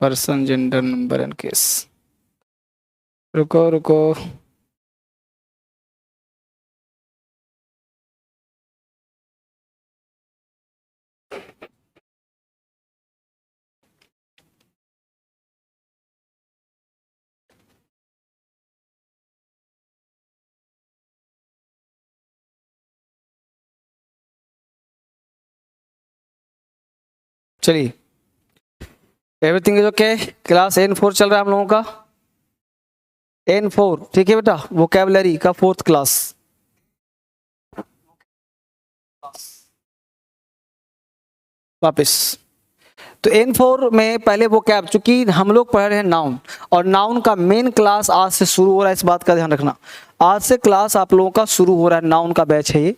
Person, gender, number and case. रुको रुको, चलिए। Everything is okay. Class N4 चल रहा है हम लोगों का, N4, ठीक है बेटा, वोकैबुलरी का 4th क्लास। वापस तो N4 में पहले वो कैब, चूंकि हम लोग पढ़ रहे हैं नाउन, और नाउन का मेन क्लास आज से शुरू हो रहा है, इस बात का ध्यान रखना। आज से क्लास आप लोगों का शुरू हो रहा है, नाउन का बैच है ये।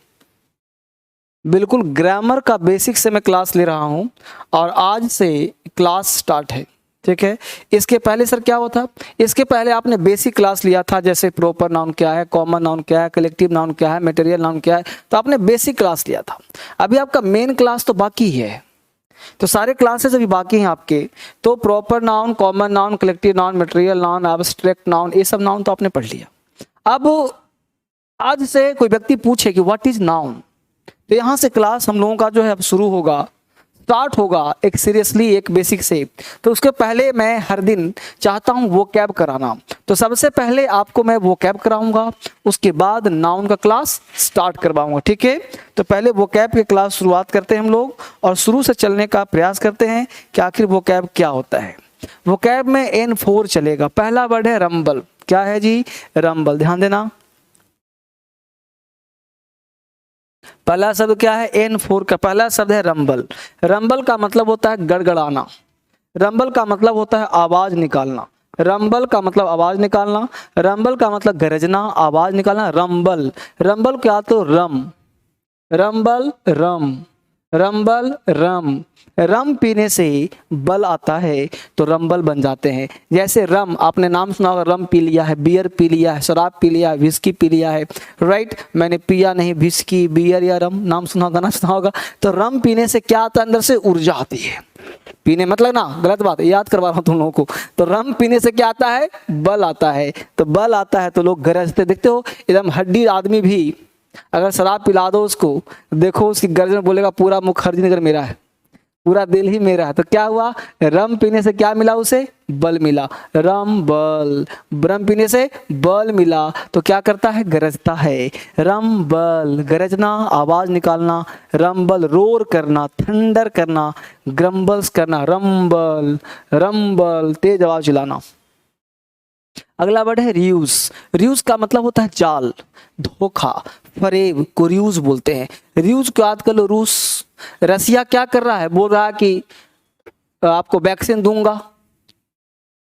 बिल्कुल ग्रामर का बेसिक से मैं क्लास ले रहा हूं और आज से क्लास स्टार्ट है, ठीक है। इसके पहले सर क्या हुआ था, इसके पहले आपने बेसिक क्लास लिया था, जैसे प्रॉपर नाउन क्या है, कॉमन नाउन क्या है, कलेक्टिव नाउन क्या है, मटेरियल नाउन क्या है, तो आपने बेसिक क्लास लिया था। अभी आपका मेन क्लास तो बाकी है, तो सारे क्लासेस अभी बाकी हैं आपके। तो proper noun, common noun, collective noun, material noun, abstract noun, ये सब नाउन तो आपने पढ़ लिया। अब आज से कोई व्यक्ति पूछे कि व्हाट इज नाउन, तो यहाँ से क्लास हम लोगों का जो है अब शुरू होगा, स्टार्ट होगा एक सीरियसली, एक बेसिक से। तो उसके पहले मैं हर दिन चाहता हूँ वो कैब कराना, तो सबसे पहले आपको मैं वो कैब कराऊंगा, उसके बाद नाउन का क्लास स्टार्ट करवाऊंगा, ठीक है। तो पहले वो कैब की क्लास शुरुआत करते हैं हम लोग, और शुरू से चलने का प्रयास करते हैं कि आखिर वो कैब क्या होता है। वो कैब में N4 चलेगा। पहला वर्ड है रंबल। क्या है जी, रंबल, ध्यान देना। पहला शब्द क्या है, N4 का पहला शब्द है रंबल। रंबल का मतलब होता है गड़गड़ाना, रंबल का मतलब होता है आवाज निकालना, रंबल का मतलब आवाज निकालना, रंबल का मतलब गरजना, आवाज निकालना। रंबल, रंबल क्या, तो रम, रंबल रम, रंबल रम। रम पीने से बल आता है तो रंबल बन जाते हैं। जैसे रम, आपने नाम सुना होगा, रम पी लिया है, बियर पी लिया है, शराब पी लिया है, विस्की पी लिया है, राइट। मैंने पिया नहीं विस्की, बियर या रम, नाम सुना होगा, ना सुना होगा। तो रम पीने से क्या आता है, अंदर से ऊर्जा आती है। पीने मतलब ना गलत बात है, याद करवा रहा हूँ तुम लोगों को। तो रम पीने से क्या आता है, बल आता है। तो बल आता है तो लोग गरजते, देखते हो एकदम हड्डी आदमी भी अगर शराब पिला दो उसको, देखो उसकी गर्जन बोलेगा पूरा मुखर्जी नगर मेरा है, पूरा दिल ही मेरा है। तो क्या हुआ, रम पीने से क्या मिला उसे, बल मिला। रम बल, रम पीने से बल मिला तो क्या करता है, गरजता है। रम बल, गरजना, आवाज निकालना। रम बल, रोर करना, थंडर करना, ग्रम्बल्स करना। रंबल, रंबल, तेज आवाज चिल्लाना। अगला वर्ड है रियूज। रियूज का मतलब होता है जाल, धोखा, फरेब को रियूज बोलते हैं। रियूज को याद कर लो, रूस, रसिया क्या कर रहा है, बोल रहा है कि आपको वैक्सीन दूंगा,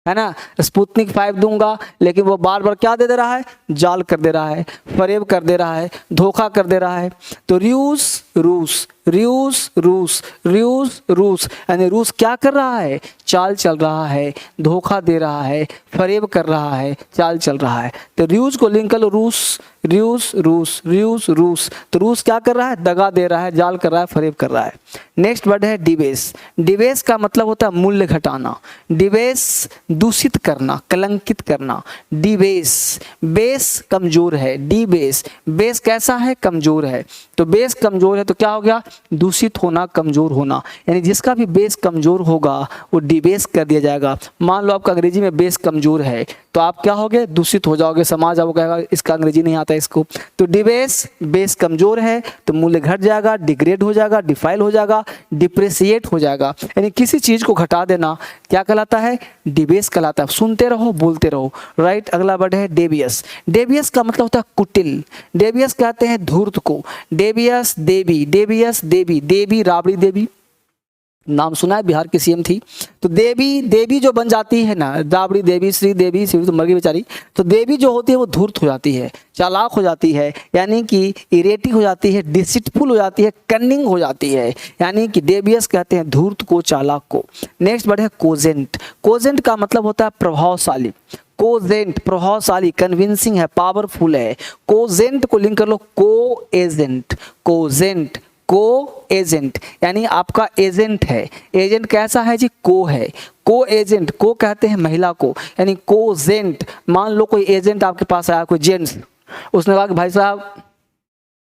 है ना, स्पुतनिक 5 दूंगा, लेकिन वो बार बार क्या दे रहा है, जाल कर दे रहा है, फरेब कर दे रहा है, धोखा कर दे रहा है। तो रियूज रूस, रियूज रूस, रियूज रूस, यानी रूस क्या कर रहा है, चाल चल रहा है, धोखा दे रहा है, फरेब कर रहा है, चाल चल रहा है। तो रियूज को लिंक कर लो, रूस, रियूज रूस, रियूज रूस। तो रूस क्या कर रहा है, दगा दे रहा है, जाल कर रहा है, फरेब कर रहा है। नेक्स्ट वर्ड है डिबेस। डिबेस का मतलब होता है मूल्य घटाना, डिबेस दूषित करना, कलंकित करना। डिबेस, बेस कमजोर है, डिबेस, बेस कैसा है, कमजोर है। तो बेस कमजोर है तो क्या हो गया, दूषित होना, कमजोर होना। यानी जिसका भी बेस कमजोर होगा वो डिबेस कर दिया जाएगा। मान लो आपका अंग्रेजी में बेस कमजोर है तो आप क्या होगे, दूषित हो जाओगे, समाज आपको कहेगा इसका अंग्रेजी नहीं आता इसको। तो डिबेस, बेस कमजोर है तो मूल्य घट जाएगा, डिग्रेड हो जाएगा, डिफाइल हो जाएगा, डिप्रेसिएट हो जाएगा। यानी किसी चीज को घटा देना क्या कहलाता है, डिबेस कहलाता है। सुनते रहो, बोलते रहो, राइट। अगला वर्ड है डेवियस। डेवियस का मतलब होता है कुटिल। डेवियस कहते हैं धूर्त को। डेवियस देवी, डेवियस देवी, देवी राबड़ी देवी, नाम सुना है, बिहार की सीएम थी। तो देवी, देवी जो बन जाती है ना, राबड़ी देवी, श्री देवी, श्री तो मर गई बेचारी। तो देवी जो होती है वो धूर्त हो जाती है, चालाक हो जाती है, यानी कि इरेटिव हो जाती है, डिसिटफुल हो जाती है, कन्निंग हो जाती है। यानी कि डेवियस कहते हैं धूर्त को, चालाक को। नेक्स्ट वर्ड है कोजेंट। कोजेंट का मतलब होता है प्रभावशाली। कोजेंट प्रभावशाली, कन्विंसिंग है, पावरफुल है। कोजेंट को लिंक कर लो, को एजेंट, कोजेंट, को एजेंट यानी आपका एजेंट है। एजेंट कैसा है जी? को है। को एजेंट, को कहते हैं महिला को, यानी कोजेंट। मान लो कोई एजेंट आपके पास आया, कोई जेंट्स, उसने कहा कि भाई साहब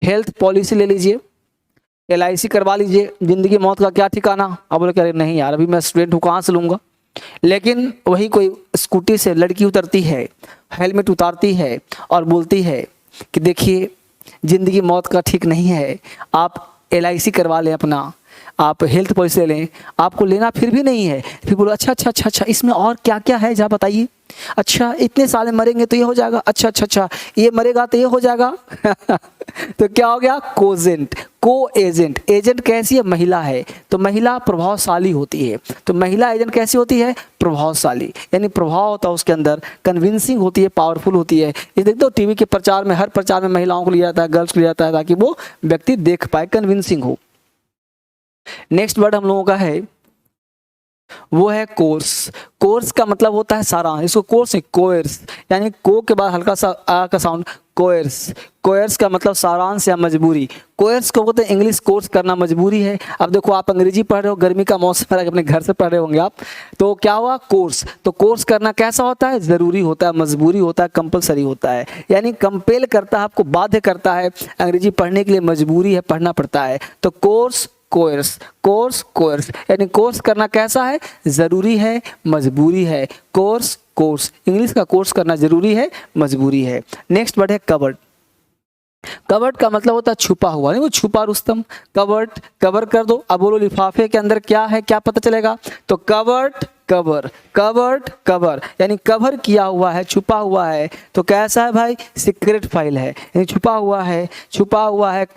हेल्थ पॉलिसी ले लीजिए, LIC करवा लीजिए, जिंदगी मौत का क्या ठिकाना। अब बोले अरे नहीं यार, अभी मैं स्टूडेंट हूँ, कहाँ से लूँगा। लेकिन वही कोई स्कूटी से लड़की उतरती है, हेलमेट उतारती है और बोलती है कि देखिए ज़िंदगी मौत का ठीक नहीं है, आप LIC करवा लें, अपना आप हेल्थ पॉलिसी ले लें। आपको लेना फिर भी नहीं है, फिर बोलो अच्छा अच्छा अच्छा अच्छा इसमें और क्या क्या है जरा बताइए। अच्छा इतने साल मरेंगे तो ये हो जाएगा, अच्छा अच्छा अच्छा ये मरेगा तो ये हो जाएगा। तो क्या हो गया? कोजेंट, को एजेंट। एजेंट कैसी है? महिला है, तो महिला प्रभावशाली होती है। तो महिला एजेंट कैसी होती है? प्रभावशाली, यानी प्रभाव होता है उसके अंदर, कन्विंसिंग होती है, पावरफुल होती है। ये देखते हो टीवी के प्रचार में, हर प्रचार में महिलाओं को लिया जाता है, गर्ल्स को लिया जाता है, ताकि वो व्यक्ति देख पाए, कन्विंसिंग हो। नेक्स्ट वर्ड हम लोगों का है वो है कोर्स। कोर्स का मतलब होता है सारांश। इसको कोर्स है, कोर्स, यानी को के बाद हल्का सा आ का साउंड, कोर्स। कोर्स का मतलब सारांश या मजबूरी। कोर्स को बोलते हैं इंग्लिश कोर्स करना मजबूरी है। अब देखो आप अंग्रेजी पढ़ रहे हो, गर्मी का मौसम है, अपने घर से पढ़ रहे होंगे आप, तो क्या हुआ? कोर्स। तो कोर्स करना कैसा होता है? जरूरी होता है, मजबूरी होता है, कंपलसरी होता है, यानी कंपेल करता है, आपको बाध्य करता है अंग्रेजी पढ़ने के लिए, मजबूरी है, पढ़ना पड़ता है। तो कोर्स, कोर्स, कोर्स, कोर्स, यानी कोर्स करना कैसा है? जरूरी है, मजबूरी है। कोर्स, कोर्स, इंग्लिश का कोर्स करना जरूरी है, मजबूरी है। नेक्स्ट वर्ड है कवर्ड। कवर्ड का मतलब होता है छुपा हुआ, नहीं वो छुपा रुस्तम। कवर्ड, कवर कर दो। अब बोलो लिफाफे के अंदर क्या है, क्या पता चलेगा? तो कवर्ड, कवर, कवर्ड, कवर, यानी कवर किया हुआ है, छुपा हुआ है। तो कैसा है भाई? सीक्रेट फाइल है, यानी छुपा हुआ है, छुपा हुआ है,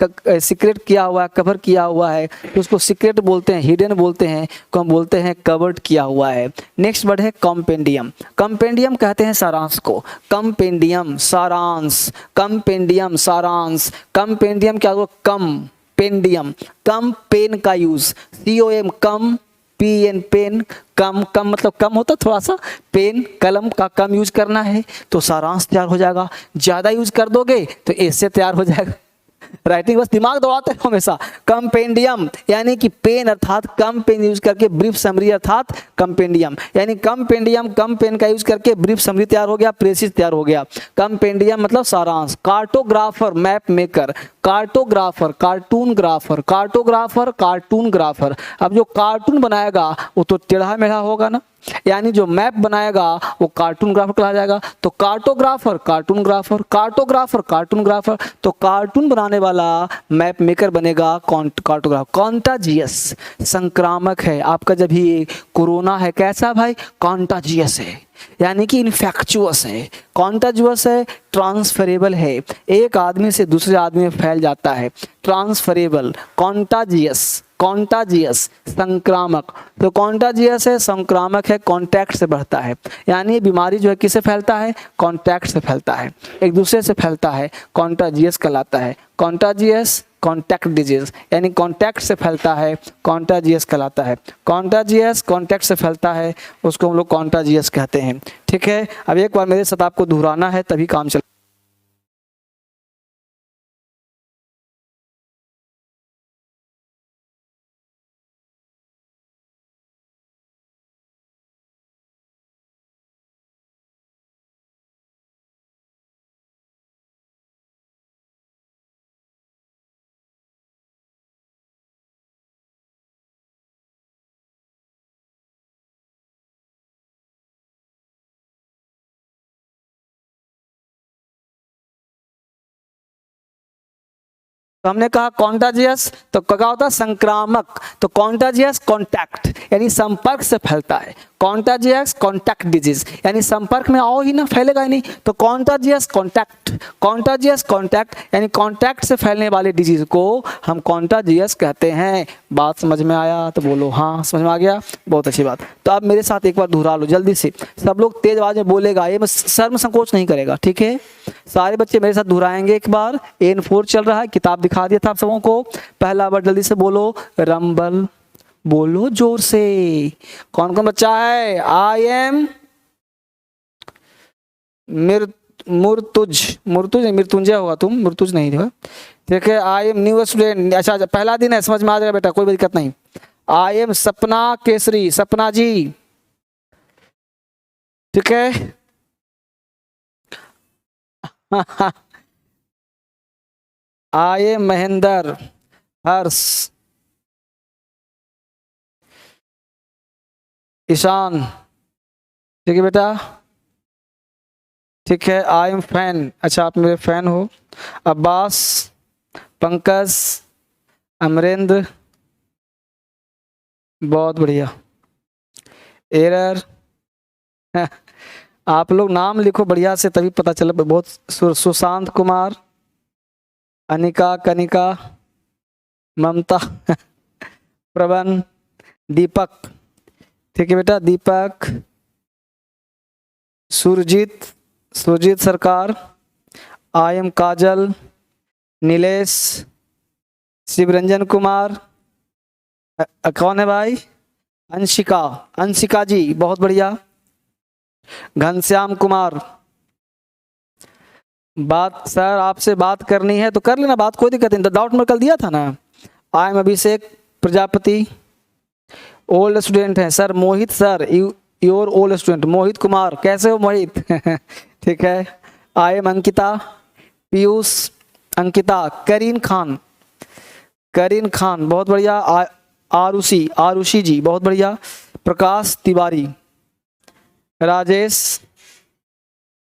सीक्रेट किया हुआ है, कवर किया हुआ है, तो उसको सीक्रेट बोलते हैं, हिडन बोलते हैं, को हम बोलते हैं कवर्ड किया हुआ है। नेक्स्ट वर्ड है कॉम्पेंडियम। कॉम्पेंडियम कहते हैं सारांश को। कॉम्पेंडियम, सारांश, कॉम्पेंडियम, सारांश। कॉम्पेंडियम क्या हुआ? कम पेंडियम, कम पेन का यूज, COM, कम, PN पेन, कम, कम मतलब कम होता थोड़ा सा, पेन कलम का कम यूज करना है तो सारांश तैयार हो जाएगा। ज्यादा यूज कर दोगे तो ऐसे तैयार हो जाएगा। राइटिंग बस दिमाग दौड़ाते रहो हमेशा। कंपेंडियम यानी कि पेन अर्थात कम पेन यूज करके ब्रीफ समरी अर्थात कंपेंडियम, यानी कंपेंडियम, कम पेन का यूज करके ब्रीफ समरी तैयार हो गया, प्रेसिस तैयार हो गया। कंपेंडियम मतलब सारांश। Cartographer, map maker, cartographer, cartoon grapher, cartographer, cartoon grapher. अब जो कार्टून बनाएगा वो तो टेढ़ा मेढ़ा होगा ना, यानी जो मैप बनाएगा वो कार्टून ग्राफर कहा जाएगा। तो cartographer, cartoon grapher, cartographer, cartoon grapher. तो कार्टून बनाने वाला मैप मेकर बनेगा कार्टोग्राफर। कॉन्टाजियस, संक्रामक है। आपका जब भी कोरोना है कैसा भाई? कॉन्टाजियस है, यानी कि इन्फेक्चुअस है। कॉन्टाजियस है, ट्रांसफरेबल है, एक आदमी से दूसरे आदमी में फैल जाता है। ट्रांसफरेबल, कॉन्टाजियस, कॉन्टाजियस संक्रामक। तो कॉन्टाजियस है, संक्रामक है, कॉन्टैक्ट से बढ़ता है, यानी ये बीमारी जो है किससे फैलता है? कॉन्टैक्ट से फैलता है, एक दूसरे से फैलता है, कॉन्टाजियस कहलाता है। कॉन्टाजियस, कॉन्टैक्ट डिजीज, यानी कॉन्टैक्ट से फैलता है, कॉन्टाजियस कहलाता है। कॉन्टाजियस कॉन्टैक्ट से फैलता है, उसको हम लोग कॉन्टाजियस कहते हैं। ठीक है, अब एक बार मेरे साथ आपको दोहराना है तभी काम चल। तो हमने कहा कॉन्टाजियस, तो क्या होता है? संक्रामक। तो कॉन्टाजियस कॉन्टैक्ट, यानी संपर्क से फैलता है। कॉन्टाजियस कॉन्टैक्ट डिजीज, यानी संपर्क में आओ ही ना, फैलेगा ही नहीं। तो कॉन्टाजियस कॉन्टैक्ट, कॉन्टाजियस कॉन्टैक्ट, यानी कॉन्टैक्ट से फैलने वाले डिजीज को हम कॉन्टाजियस कहते हैं। बात समझ में आया तो बोलो हाँ, समझ में आ गया, बहुत अच्छी बात। तो आप मेरे साथ एक बार दोहरा लो जल्दी से, सब लोग तेज आवाज में बोलेगा, ये शर्म संकोच नहीं करेगा, ठीक है? सारे बच्चे मेरे साथ दोहराएंगे एक बार। N4 चल रहा है, किताब दिखा दिया था आप सबों को। पहला वर्ड जल्दी से बोलो, रंबल। बोलो जोर से, कौन कौन बच्चा है? I am मुर्तुज मुर्तुज नहीं, मृत्युंजय होगा तुम, मुर्तुज नहीं हो। ठीक है, आई एम न्यू स्टूडेंट। अच्छा पहला दिन है, समझ में आ जाएगा बेटा, कोई दिक्कत नहीं। आई एम सपना केसरी, सपना जी। ठीक है आई एम महेंद्र, हर्ष, ईशान। ठीक है बेटा। ठीक है, आई एम फैन, अच्छा आप मेरे फैन हो। अब्बास, पंकज, अमरेंद्र, बहुत बढ़िया। एरर आप लोग नाम लिखो बढ़िया से, तभी पता चले। बहुत सुशांत कुमार, अनिका, कनिका, ममता प्रवन, दीपक। ठीक है बेटा, दीपक, सुरजीत, सुरजीत सरकार, आई एम काजल, नीलेश, शिवरंजन कुमार, कौन है भाई, अंशिका, अंशिका जी बहुत बढ़िया। घनश्याम कुमार, बात सर आपसे बात करनी है तो कर लेना बात, कोई दिक्कत नहीं, डाउट में कल दिया था ना। I am Abhishek Prajapati, old student हैं sir, Mohit sir, your old student, Mohit Kumar, कैसे हो मोहित ठीक है। आई एम अंकिता, पीयूष, अंकिता, करीन खान, करीन खान बहुत बढ़िया। आरुषि, आरुषि जी बहुत बढ़िया। प्रकाश तिवारी, राजेश,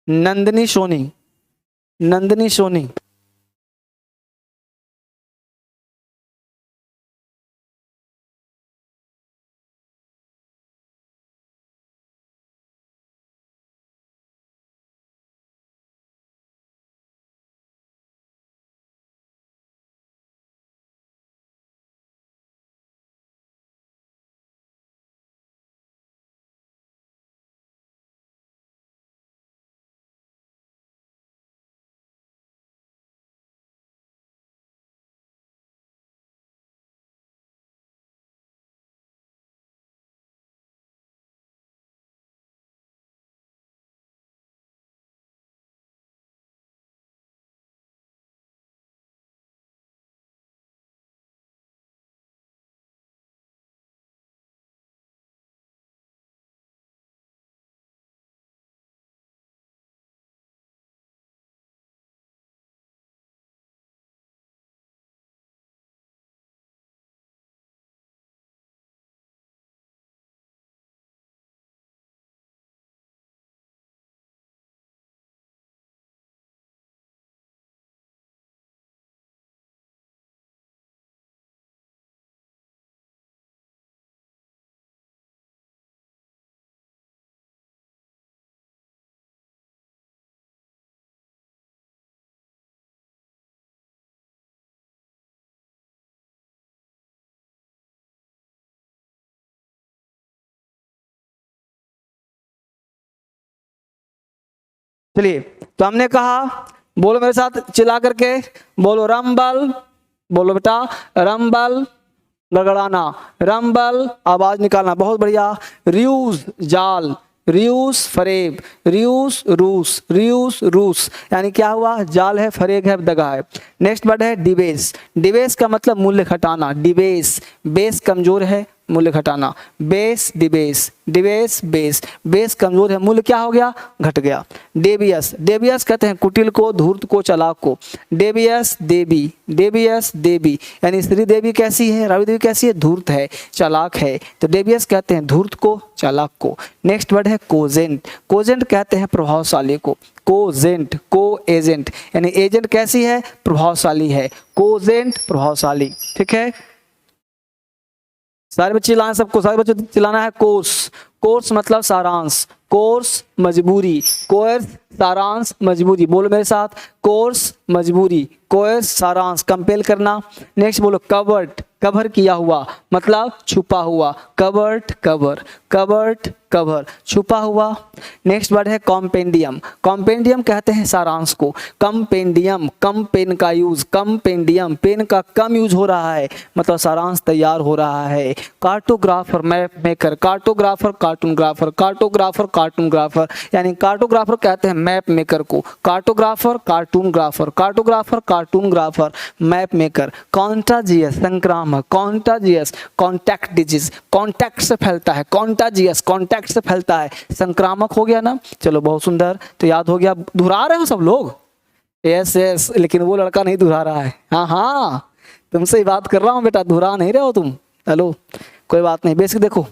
नंदिनी सोनी, नंदिनी सोनी, चलिए तो हमने कहा, बोलो मेरे साथ चिल्ला करके, बोलो रंबल, बोलो बेटा रंबल, गड़गड़ाना, रंबल आवाज निकालना, बहुत बढ़िया। रियूज जाल, रियूज फरेब, रियूज रूस, रियूज रूस, यानी क्या हुआ, जाल है, फरेब है, दगा है। नेक्स्ट वर्ड है डिबेस, डिबेस का मतलब मूल्य घटाना, डिबेस, बेस कमजोर है, मूल्य घटाना, बेस डिबेस, डिबेस बेस, बेस कमजोर है, मूल्य क्या हो गया, घट गया। डेवियस, डेवियस कहते हैं कुटिल को, धूर्त को, चालाक को। डेवियस देवी, डेवियस देवी, यानी श्री देवी कैसी है, रावी देवी कैसी है, धूर्त है, चालाक है, तो डेवियस कहते हैं धूर्त को, चालाक को। नेक्स्ट वर्ड है कोजेंट, कोजेंट कहते हैं प्रभावशाली को, कोजेंट, को एजेंट, यानी एजेंट कैसी है, प्रभावशाली है, कोजेंट प्रभावशाली। ठीक है, सारे बच्चे चिल्लाना, सबको सारे बच्चे चिल्लाना है। कोर्स, कोर्स मतलब सारांश, कोर्स मजबूरी, कोर्स सारांश मजबूरी, बोलो मेरे साथ, कोर्स मजबूरी, कोर्स सारांश, कंपेल करना। नेक्स्ट बोलो कवर्ड, कवर किया हुआ मतलब छुपा हुआ, कवर्ड कवर, कवर्ड कवर, छुपा हुआ। नेक्स्ट वर्ड है कॉम्पेंडियम, कॉम्पेंडियम कहते हैं सारांश को, कम्पेंडियम, कम पेन का यूज, कम्पेंडियम, पेन का कम यूज हो रहा है मतलब सारांश तैयार हो रहा है। Cartographer, map maker, cartographer, cartoongrapher, cartographer, cartoongrapher, यानी कार्टोग्राफर कहते हैं मैप मेकर को, cartographer, cartoon grapher, cartographer, cartoon grapher, map maker. Contagious संक्रामक, कॉन्टाजियस कॉन्टैक्ट डिजीज, कॉन्टैक्ट से फैलता है, कॉन्टाजियस कॉन्टैक्ट से फैलता है, संक्रामक हो गया ना। चलो बहुत सुंदर, तो याद हो गया। दोहरा रहे हो सब लोग? यस यस, लेकिन वो लड़का नहीं दोहरा रहा है। हाँ हाँ, तुमसे ही बात कर रहा हूँ बेटा, दोहरा नहीं रहे हो तुम। हेलो, कोई बात नहीं। बेसिक देखो,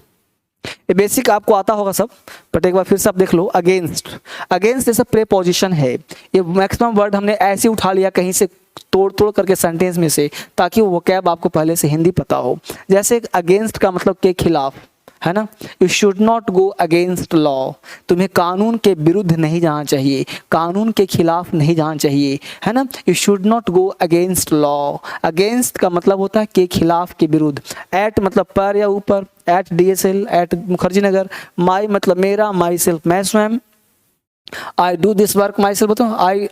ये बेसिक आपको आता होगा सब, बट एक बार फिर से आप देख लो। अगेंस्ट, अगेंस्ट जैसा प्रेपोजिशन है, ये मैक्सिमम वर्ड हमने ऐसे उठा लिया कहीं से तोड़ तोड़ करके सेंटेंस में से, ताकि वो कैब आपको पहले से हिंदी पता हो। जैसे अगेंस्ट का मतलब के खिलाफ है ना, you should not go against law, तुम्हें कानून के विरुद्ध नहीं जाना चाहिए, कानून के खिलाफ नहीं जाना चाहिए, है ना। You should not go against law, against का मतलब होता है के खिलाफ, के विरुद्ध। एट मतलब पर या ऊपर, eight DSL, eight Mukherjee Nagar. माई मतलब मेरा, माई सेल्फ मैं स्वयं। I do this work my self, बताओ आई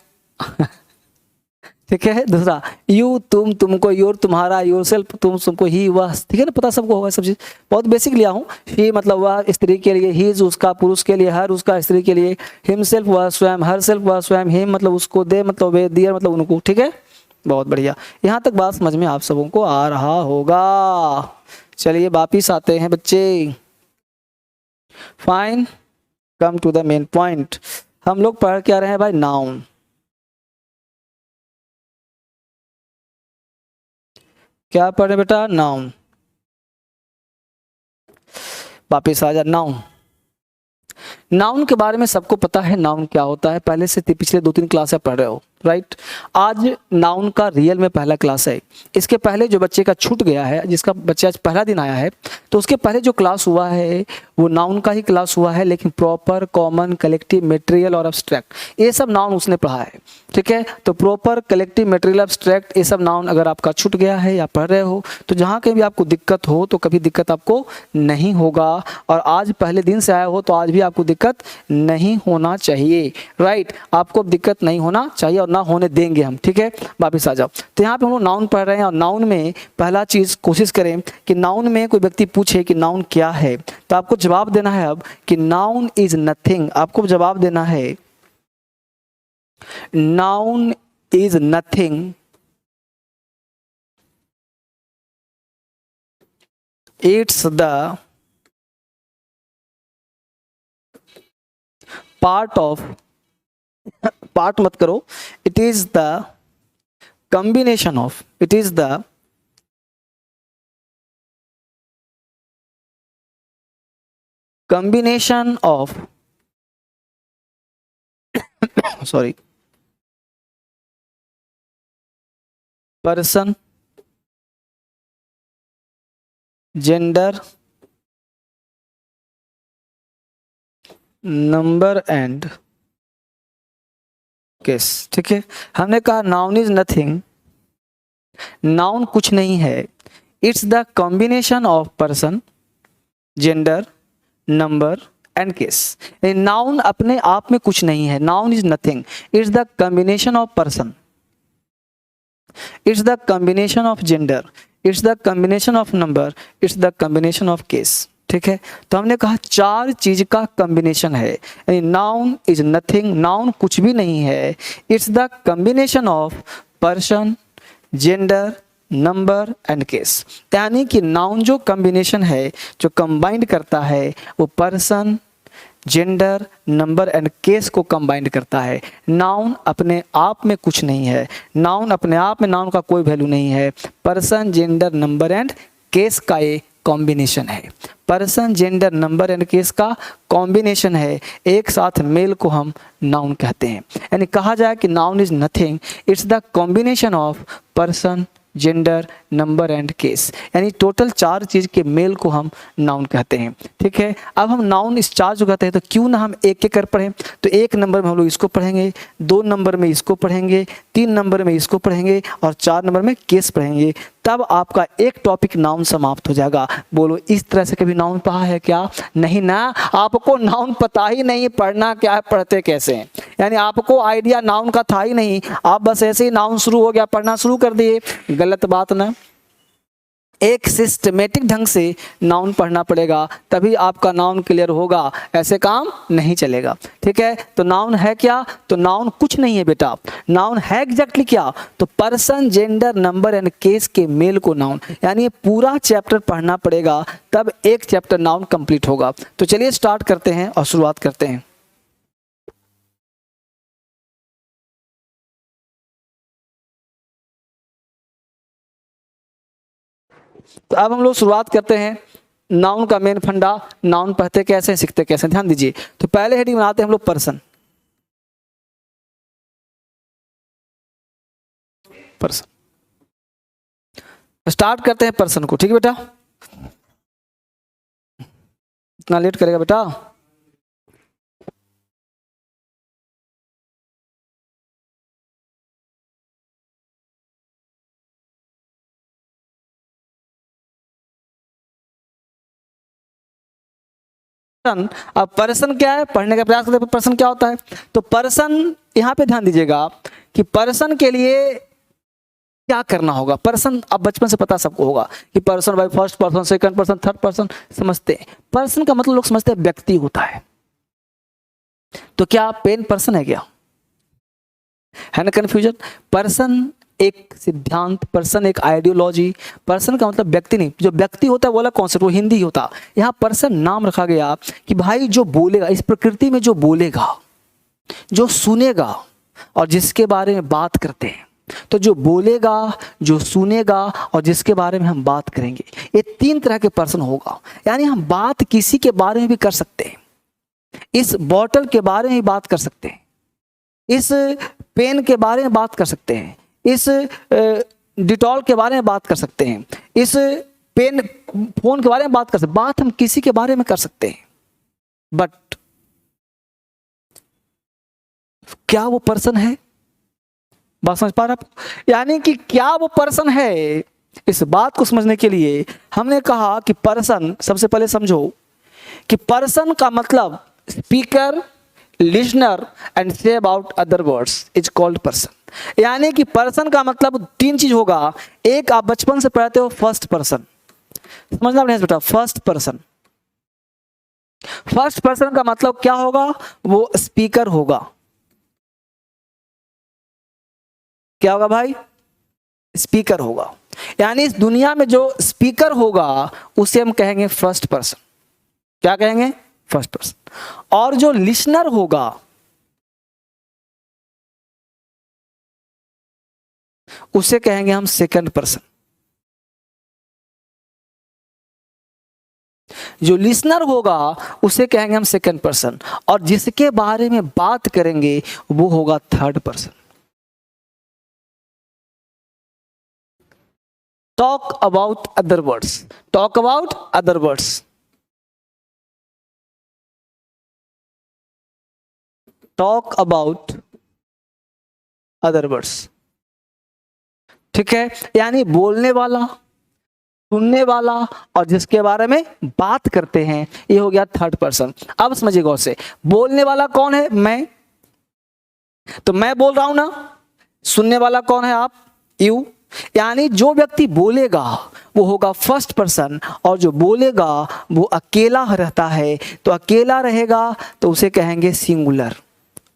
ठीक है। दूसरा यू तुम, तुमको, योर तुम्हारा, योर सेल्फ तुम, तुमको, ही वह, ठीक है ना, पता सबको होगा सब चीज। बहुत बेसिक लिया हूँ। ही मतलब वह स्त्री के लिए, ही उसका पुरुष के लिए, हर उसका स्त्री के लिए, हिमसेल्फ वह स्वयं, हर सेल्फ वह स्वयं, हिम मतलब उसको, दे मतलब वे, दियर मतलब उनको, ठीक है। बहुत बढ़िया, यहाँ तक बात समझ में आप सबों को आ रहा होगा। चलिए वापिस आते हैं बच्चे। Fine, come to the main point. हम लोग पढ़ क्या रहे हैं भाई? नाउन। क्या पढ़े बेटा? नाउन। वापिस आ जा। नाउन, नाउन के बारे में सबको पता है नाउन क्या होता है, पहले से पिछले 2-3 क्लास पढ़ रहे हो, राइट। आज नाउन का रियल में पहला क्लास है। इसके पहले जो बच्चे का छूट गया है, जिसका बच्चे आज पहला दिन आया है, तो उसके पहले जो क्लास हुआ है वो नाउन का ही क्लास हुआ है, लेकिन प्रॉपर, कॉमन, कलेक्टिव, मटेरियल और एब्स्ट्रैक्ट, ये सब नाउन उसने पढ़ा है, ठीक है। तो प्रॉपर, कलेक्टिव, मटेरियल, एब्स्ट्रैक्ट, ये सब नाउन अगर आपका छूट गया है या पढ़ रहे हो, तो जहाँ कहीं भी आपको दिक्कत हो तो कभी दिक्कत आपको नहीं होगा। और आज पहले दिन से आया हो तो आज भी आपको दिक्कत नहीं होना चाहिए, राइट। आपको दिक्कत नहीं होना चाहिए और ना होने देंगे हम, ठीक है। वापिस आ जाओ। तो यहाँ पे हम लोग नाउन पढ़ रहे हैं, और नाउन में पहला चीज कोशिश करें कि नाउन में कोई व्यक्ति पूछे कि नाउन क्या है, तो आपको जवाब देना है अब कि नाउन इज नथिंग। आपको जवाब देना है noun is nothing, it's the part of, part मत करो, it is the combination of, it is the combination of sorry, person, gender, number and case, ठीक है। हमने कहा नाउन इज नथिंग, नाउन कुछ नहीं है, it's the combination of person, gender, number and case. Noun अपने आप में कुछ नहीं है, noun is nothing, it's the combination of person, it's the combination of gender, it's the combination of number, it's the combination of case, ठीक है। तो हमने कहा 4 चीज का कॉम्बिनेशन है, यानी नाउन इज नथिंग, नाउन कुछ भी नहीं है, it's the combination of person, gender, number and case. यानी कि नाउन जो कॉम्बिनेशन है, जो कंबाइंड करता है, वो person, gender, number and case को कंबाइंड करता है। नाउन अपने आप में कुछ नहीं है, नाउन अपने आप में, नाउन का कोई वैल्यू नहीं है, person, gender, number and case का ये कॉम्बिनेशन है, person, gender, number and case का कॉम्बिनेशन है, एक साथ मेल को हम नाउन कहते हैं। यानी कहा जाए कि noun is nothing, it's the combination of person, gender, number and case, यानी टोटल 4 चीज के मेल को हम नाउन कहते हैं, ठीक है। अब हम नाउन इस 4 जो कहते हैं, तो क्यों ना हम एक एक कर पढ़ें। तो 1 नंबर में हम लोग इसको पढ़ेंगे, 2 नंबर में इसको पढ़ेंगे, 3 नंबर में इसको पढ़ेंगे और 4 नंबर में केस पढ़ेंगे, तब आपका एक टॉपिक नाउन समाप्त हो जाएगा। बोलो इस तरह से कभी नाउन पढ़ा है क्या? नहीं ना, आपको नाउन पता ही नहीं, पढ़ना क्या है, पढ़ते कैसे हैं, यानी आपको आइडिया नाउन का था ही नहीं, आप बस ऐसे ही नाउन शुरू हो गया पढ़ना शुरू कर दिए, गलत बात ना। एक सिस्टमेटिक ढंग से नाउन पढ़ना पड़ेगा, तभी आपका नाउन क्लियर होगा, ऐसे काम नहीं चलेगा। ठीक है, तो नाउन है क्या? तो नाउन कुछ नहीं है बेटा। नाउन है एग्जैक्टली क्या? तो person, gender, number and case के मेल को नाउन, यानी ये पूरा चैप्टर पढ़ना पड़ेगा, तब एक चैप्टर नाउन कंप्लीट होगा। तो चलिए स्टार्ट करते हैं और शुरुआत करते हैं। तो अब हम लोग शुरुआत करते हैं नाउन का मेन फंडा। नाउन पढ़ते कैसे, सीखते कैसे, ध्यान दीजिए। तो पहले हेडिंग बनाते हैं हम लोग पर्सन। पर्सन स्टार्ट करते हैं पर्सन को। ठीक है बेटा, इतना लेट करेगा बेटा? अब पर्सन क्या है, पढ़ने का प्रयास करते हैं पर्सन क्या होता है। तो पर्सन, यहां पे ध्यान दीजिएगा कि पर्सन के लिए क्या करना होगा। पर्सन अब बचपन से पता सबको होगा कि person by first person, second person, third person समझते हैं। पर्सन का मतलब लोग समझते हैं व्यक्ति होता है। तो क्या पेन पर्सन है क्या? है ना कंफ्यूजन? पर्सन एक सिद्धांत, पर्सन एक आइडियोलॉजी। पर्सन का मतलब व्यक्ति नहीं, जो व्यक्ति होता है वो अलग कॉन्सेप्ट, वो हिंदी होता। यहाँ पर्सन नाम रखा गया कि भाई जो बोलेगा, इस प्रकृति में जो बोलेगा, जो सुनेगा और जिसके बारे में बात करते हैं। तो जो बोलेगा, जो सुनेगा और जिसके बारे में हम बात करेंगे, ये तीन तरह के पर्सन होगा। यानी हम बात किसी के बारे में भी कर सकते हैं, इस बॉटल के बारे में भी बात कर सकते हैं, इस पेन के बारे में बात कर सकते हैं, इस डिटॉल के बारे में बात कर सकते हैं, इस पेन फोन के बारे में बात कर सकते हैं। बात हम किसी के बारे में कर सकते हैं, बट क्या वो पर्सन है? बात समझ पा रहे आप? यानी कि क्या वो पर्सन है, इस बात को समझने के लिए हमने कहा कि पर्सन, सबसे पहले समझो कि पर्सन का मतलब speaker, listener and say about other words is called person. यानी कि पर्सन का मतलब तीन चीज होगा। एक, आप बचपन से पढ़ते हो फर्स्ट पर्सन, समझना नहीं बेटा, फर्स्ट पर्सन। फर्स्ट पर्सन का मतलब क्या होगा? वो स्पीकर होगा। क्या होगा भाई? स्पीकर होगा। यानी इस दुनिया में जो स्पीकर होगा उसे हम कहेंगे फर्स्ट पर्सन। क्या कहेंगे? First person. और जो लिसनर होगा उसे कहेंगे हम सेकंड पर्सन। जो लिसनर होगा उसे कहेंगे हम सेकंड पर्सन, और जिसके बारे में बात करेंगे वो होगा third person. Talk about other words, talk about other words, talk about other words. ठीक है, यानी बोलने वाला, सुनने वाला और जिसके बारे में बात करते हैं, ये हो गया थर्ड पर्सन। अब समझिए गौर से, बोलने वाला कौन है? मैं। तो मैं बोल रहा हूं ना। सुनने वाला कौन है? आप, यू। यानी जो व्यक्ति बोलेगा वो होगा फर्स्ट पर्सन, और जो बोलेगा वो अकेला रहता है, तो अकेला रहेगा तो उसे कहेंगे सिंगुलर,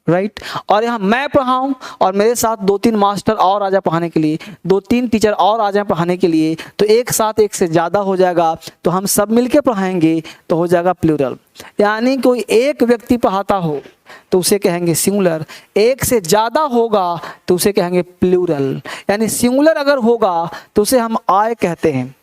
राइट। और यहाँ मैं पढ़ाऊँ और मेरे साथ दो तीन मास्टर और आ जाए पढ़ाने के लिए, दो तीन टीचर और आ जाए पढ़ाने के लिए, तो एक साथ एक से ज़्यादा हो जाएगा, तो हम सब मिलके पढ़ाएंगे तो हो जाएगा प्लूरल। यानी कोई एक व्यक्ति पढ़ाता हो तो उसे कहेंगे सिंगुलर, एक से ज़्यादा होगा तो उसे कहेंगे प्लूरल। यानी सिंगुलर अगर होगा तो उसे हम आई कहते हैं,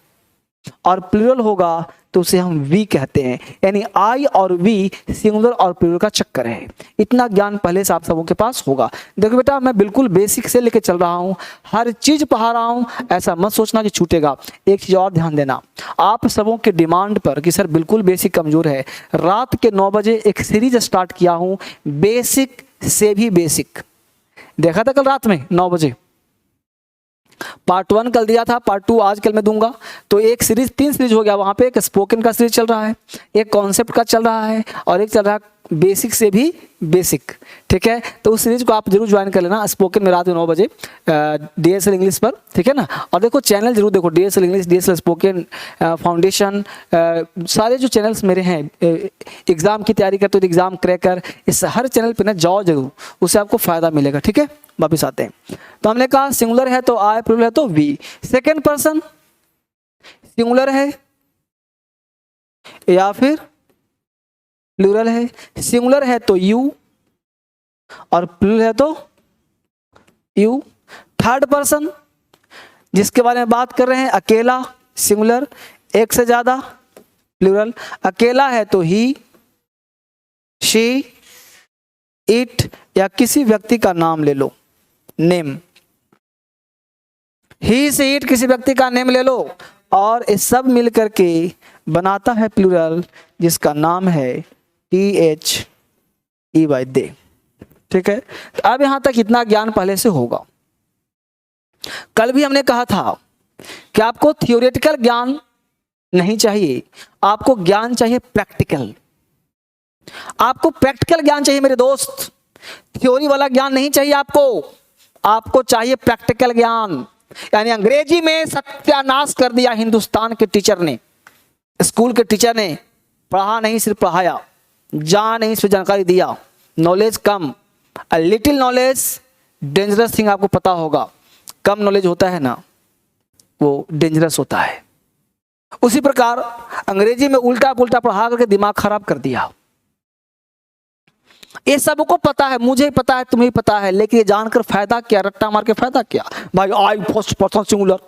और प्लूरल होगा तो उसे हम वी कहते हैं। यानी आई और वी सिंगुलर और प्लूरल का चक्कर है। इतना ज्ञान पहले से आप सबों के पास होगा। देखो बेटा, मैं बिल्कुल बेसिक से लेके चल रहा हूँ, हर चीज पढ़ा रहा हूँ, ऐसा मत सोचना कि छूटेगा। एक चीज और ध्यान देना, आप सबों के डिमांड पर कि सर बिल्कुल बेसिक कमजोर है, रात के 9 बजे एक सीरीज स्टार्ट किया हूँ, बेसिक से भी बेसिक। देखा था कल रात में 9 बजे, पार्ट 1 कल दिया था, पार्ट 2 आज कल मैं दूंगा। तो एक सीरीज, 3 सीरीज हो गया वहाँ पे। एक स्पोकन का सीरीज चल रहा है, एक कॉन्सेप्ट का चल रहा है, और एक चल रहा है बेसिक से भी बेसिक। ठीक है, तो उस सीरीज को आप जरूर ज्वाइन कर लेना। स्पोकन में रात में 9 बजे DSL इंग्लिश पर, ठीक है ना। और देखो चैनल जरूर देखो, DSL English, DSL spoken foundation, सारे जो चैनल्स मेरे हैं, एग्जाम की तैयारी करते हो, एग्जाम क्रैकर, इस हर चैनल पे ना जाओ जरूर, उससे आपको फायदा मिलेगा। ठीक है, वापिस आते हैं। तो हमने कहा सिंगुलर है तो आई, प्लूरल है तो वी। सेकेंड पर्सन सिंगुलर है या फिर प्लूरल है। सिंगुलर है तो यू और प्लूरल है तो यू। थर्ड पर्सन जिसके बारे में बात कर रहे हैं, अकेला सिंगुलर, एक से ज्यादा प्लूरल। अकेला है तो ही, शी, इट, या किसी व्यक्ति का नाम ले लो, नेम। ही से इट किसी व्यक्ति का नेम ले लो, और ये सब मिल करके बनाता है प्लूरल, जिसका नाम है THEY, दे। ठीक है, तो अब यहां तक इतना ज्ञान पहले से होगा। कल भी हमने कहा था कि आपको थियोरेटिकल ज्ञान नहीं चाहिए, आपको ज्ञान चाहिए प्रैक्टिकल। आपको प्रैक्टिकल ज्ञान चाहिए मेरे दोस्त, थ्योरी वाला ज्ञान नहीं चाहिए आपको। आपको चाहिए प्रैक्टिकल ज्ञान। यानी अंग्रेजी में सत्यानाश कर दिया हिंदुस्तान के टीचर ने, स्कूल के टीचर ने। पढ़ा नहीं, सिर्फ पढ़ाया, जान नहीं, सिर्फ जानकारी दिया। Knowledge come, a little knowledge dangerous thing, आपको पता होगा। कम नॉलेज होता है ना, वो डेंजरस होता है। उसी प्रकार अंग्रेजी में उल्टा पुल्टा पढ़ा करके दिमाग खराब कर दिया। ये सबको पता है, मुझे पता है, तुम्हें पता है, लेकिन ये जानकर फायदा क्या, रट्टा मार के फायदा क्या। भाई I first person singular,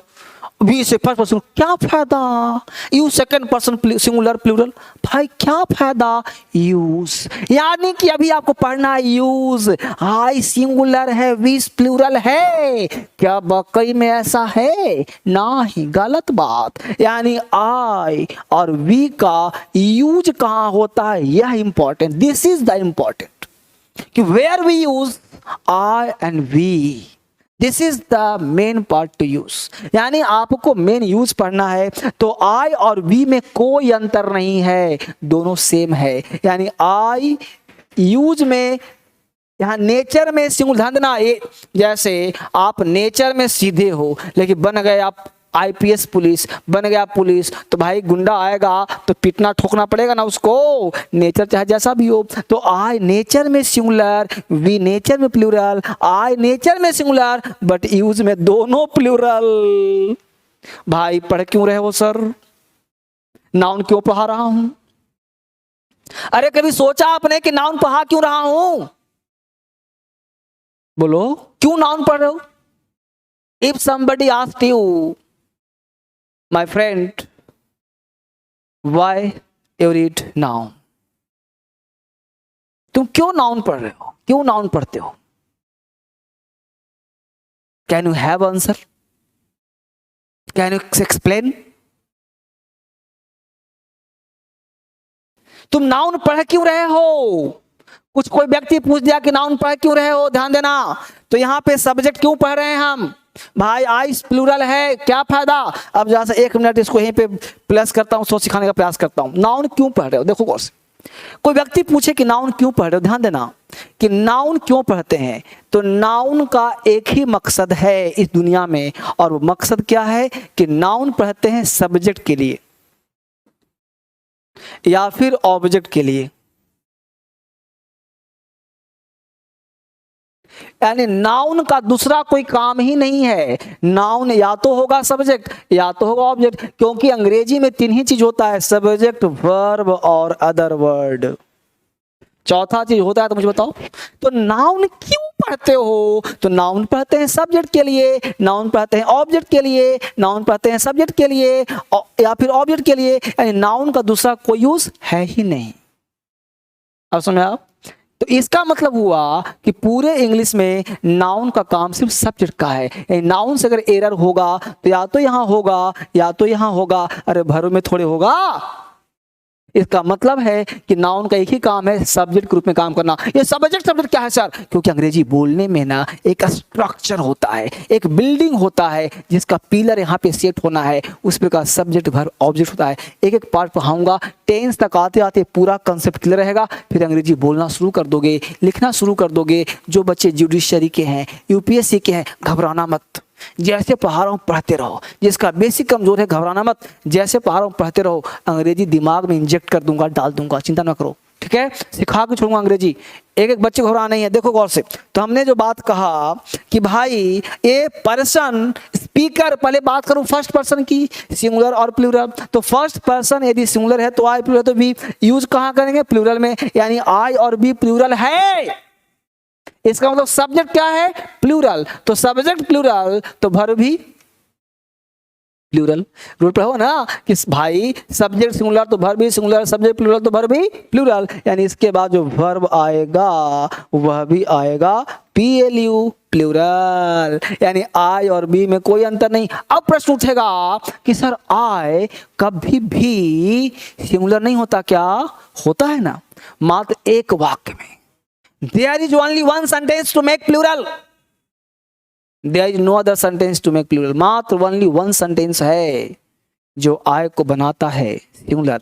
we से फर्स्ट पर्सन, क्या फायदा। You second person singular plural, भाई क्या फायदा। यूज, यानी कि अभी आपको पढ़ना है यूज। आई सिंगुलर है, वी प्लूरल है, क्या वाकई में ऐसा है? नहीं, गलत बात। यानी आई और वी का यूज कहां होता है, यह important. This is the important कि where we use I and we, this is the main part to use. यानी आपको मेन यूज पढ़ना है तो आई और वी में कोई अंतर नहीं है, दोनों सेम है। यानी आई यूज में, यहाँ नेचर में सिंगुलर, ध्यान देना, ये जैसे आप नेचर में सीधे हो, लेकिन बन गए आप IPS पुलिस, बन गया पुलिस, तो भाई गुंडा आएगा तो पीटना ठोकना पड़ेगा ना उसको, नेचर चाहे जैसा भी हो। तो आई नेचर में सिंगुलर, वी नेचर में प्लूरल। आई नेचर में सिंगुलर बट यूज में दोनों प्लूरल। भाई पढ़ क्यों रहे हो सर, नाउन क्यों पढ़ा रहा हूं? अरे कभी सोचा आपने कि नाउन पढ़ा क्यों रहा हूं? बोलो, क्यों नाउन पढ़ रहे हो? If somebody asked you, my friend, why you read noun? तुम क्यों नाउन पढ़ रहे हो, क्यों नाउन पढ़ते हो? Can you have answer? Can you explain? तुम नाउन पढ़ क्यों रहे हो? कुछ कोई व्यक्ति पूछ दिया कि नाउन पढ़ क्यों रहे हो, ध्यान देना। तो यहाँ पे सब्जेक्ट क्यों पढ़ रहे हैं हम? भाई आइस प्लूरल है, क्या फायदा। अब जहां से 1 मिनट इसको यहीं पे प्लस करता हूं, सोच सिखाने का प्रयास करता हूं। नाउन क्यों पढ़ रहे हो, देखो गौर से। कोई व्यक्ति पूछे कि नाउन क्यों पढ़ रहे हो, ध्यान देना कि नाउन क्यों पढ़ते हैं। तो नाउन का एक ही मकसद है इस दुनिया में, और वो मकसद क्या है कि नाउन पढ़ते हैं सब्जेक्ट के लिए या फिर ऑब्जेक्ट के लिए। यानी नाउन का दूसरा कोई काम ही नहीं है। नाउन या तो होगा सब्जेक्ट या तो होगा ऑब्जेक्ट, क्योंकि अंग्रेजी में 3 ही चीज होता है, सब्जेक्ट, वर्ब और अदर वर्ड। चौथा चीज होता है तो मुझे बताओ। तो नाउन क्यों पढ़ते हो? तो नाउन पढ़ते हैं सब्जेक्ट के लिए, नाउन पढ़ते हैं ऑब्जेक्ट के लिए, नाउन पढ़ते हैं सब्जेक्ट के लिए या फिर ऑब्जेक्ट के लिए। यानी नाउन का दूसरा कोई यूज है ही नहीं। अब समझे आप? तो इसका मतलब हुआ कि पूरे इंग्लिश में नाउन का काम सिर्फ सब्जेक्ट का है। नाउन से अगर एरर होगा तो या तो यहां होगा या तो यहां होगा। अरे भरो में थोड़े होगा। इसका मतलब है कि नाउन का एक ही काम है, सब्जेक्ट के रूप में काम करना। ये सब्जेक्ट क्या है सर? क्योंकि अंग्रेजी बोलने में ना एक स्ट्रक्चर होता है, एक बिल्डिंग होता है जिसका पिलर यहाँ पे सेट होना है, उस प्रकार सब्जेक्ट वर्ब ऑब्जेक्ट होता है। एक एक पार्ट पढ़ाऊंगा, टेंस तक आते आते पूरा कंसेप्ट क्लियर रहेगा, फिर अंग्रेजी बोलना शुरू कर दोगे, लिखना शुरू कर दोगे। जो बच्चे जुडिशरी के हैं, यूपीएससी के हैं, घबराना मत, जैसे पढ़ा रहा हूँ पढ़ते रहो। जिसका बेसिक कमजोर है घबराना मत, जैसे पढ़ा रहा हूँ पढ़ते रहो। अंग्रेजी दिमाग में इंजेक्ट कर दूंगा, डाल दूंगा, चिंता ना करो, ठीक है? सिखा के छोड़ूंगा अंग्रेजी। एक एक बच्चे को घबराना नहीं है। देखो गौर से, तो हमने जो बात कहा कि भाई ए पर्सन स्पीकर, पहले बात करूं फर्स्ट पर्सन की, सिंगुलर और प्लूरल। तो फर्स्ट पर्सन यदि सिंगुलर है तो आई, प्लूरल तो बी। यूज कहाँ करेंगे? प्लूरल में, यानी आई और बी प्लूरल है। इसका मतलब सब्जेक्ट क्या है? प्लूरल। तो सब्जेक्ट प्लूरल तो वर्ब भी प्लूरल। रूल पढ़ो ना कि भाई सब्जेक्ट सिंगुलर तो वर्ब भी सिंगुलर, सब्जेक्ट प्लूरल तो वर्ब भी प्लूरल। यानी इसके बाद जो वर्ब आएगा वह भी आएगा PLU, प्लूरल। यानी आई और बी में कोई अंतर नहीं। अब प्रश्न उठेगा कि सर आई कभी भी सिंगुलर नहीं होता क्या? होता है ना, मात्र एक वाक्य में। There is only one sentence to make plural. There is no other sentence to make plural. मात्र only one sentence है जो I को बनाता है सिंगुलर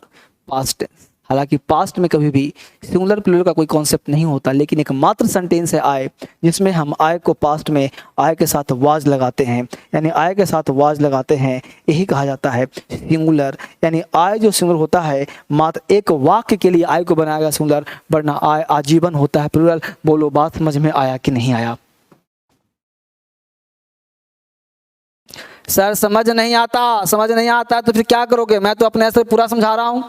पास्ट टेंस। हालांकि पास्ट में कभी भी सिंगुलर प्लूरल का कोई कॉन्सेप्ट नहीं होता, लेकिन एक मात्र सेंटेंस है I जिसमें हम I को पास्ट में I के साथ वाज लगाते हैं, यानी I के साथ वाज लगाते हैं, यही कहा जाता है सिंगुलर। यानी I जो सिंगुलर होता है मात्र एक वाक्य के लिए I को बनाया गया सिंगुलर, वरना I आजीवन होता है प्लूरल। बोलो बात समझ में आया कि नहीं आया? सर समझ नहीं आता तो फिर क्या करोगे? मैं तो अपने से पूरा समझा रहा हूं।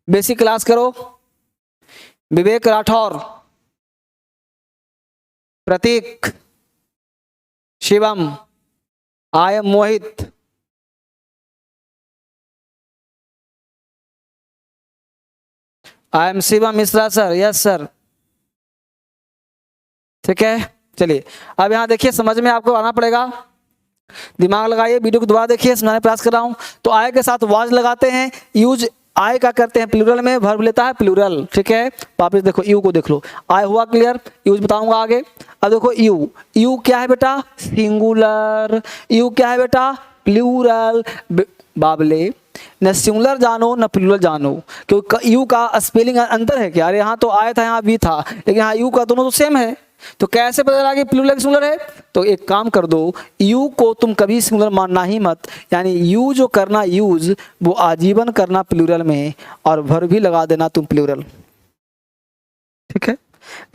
बेसिक क्लास करो। Vivek Rathore, Prateek, Shivam, I am Mohit, I am Shivam Mishra sir. Yes sir, ठीक है। चलिए अब यहां देखिए, समझ में आपको आना पड़ेगा, दिमाग लगाइए, वीडियो को दोबारा देखिए, समझाने प्रयास कर रहा हूं। तो आय के साथ वाज लगाते हैं, यूज आय का करते हैं प्लूरल में, वर्ब लेता है प्लूरल, ठीक है। वापस देखो यू को देख लो, आय हुआ क्लियर, यूज बताऊंगा आगे। अब देखो यू क्या है बेटा? सिंगुलर। यू क्या है बेटा? प्लूरल। बाबले न सिंगुलर जानो न प्लूरल जानो, क्योंकि यू का स्पेलिंग अंतर है क्या? अरे यहाँ तो आय था, यहाँ भी था, लेकिन यहाँ यू का दोनों तो सेम है, तो कैसे पता लगा कि प्लूरल सिंगुलर है? तो एक काम कर दो, यू को तुम कभी सिंगुलर मानना ही मत, यानी यू जो करना यूज वो आजीवन करना प्लूरल में, और वर्ब भी लगा देना तुम प्लूरल, ठीक है।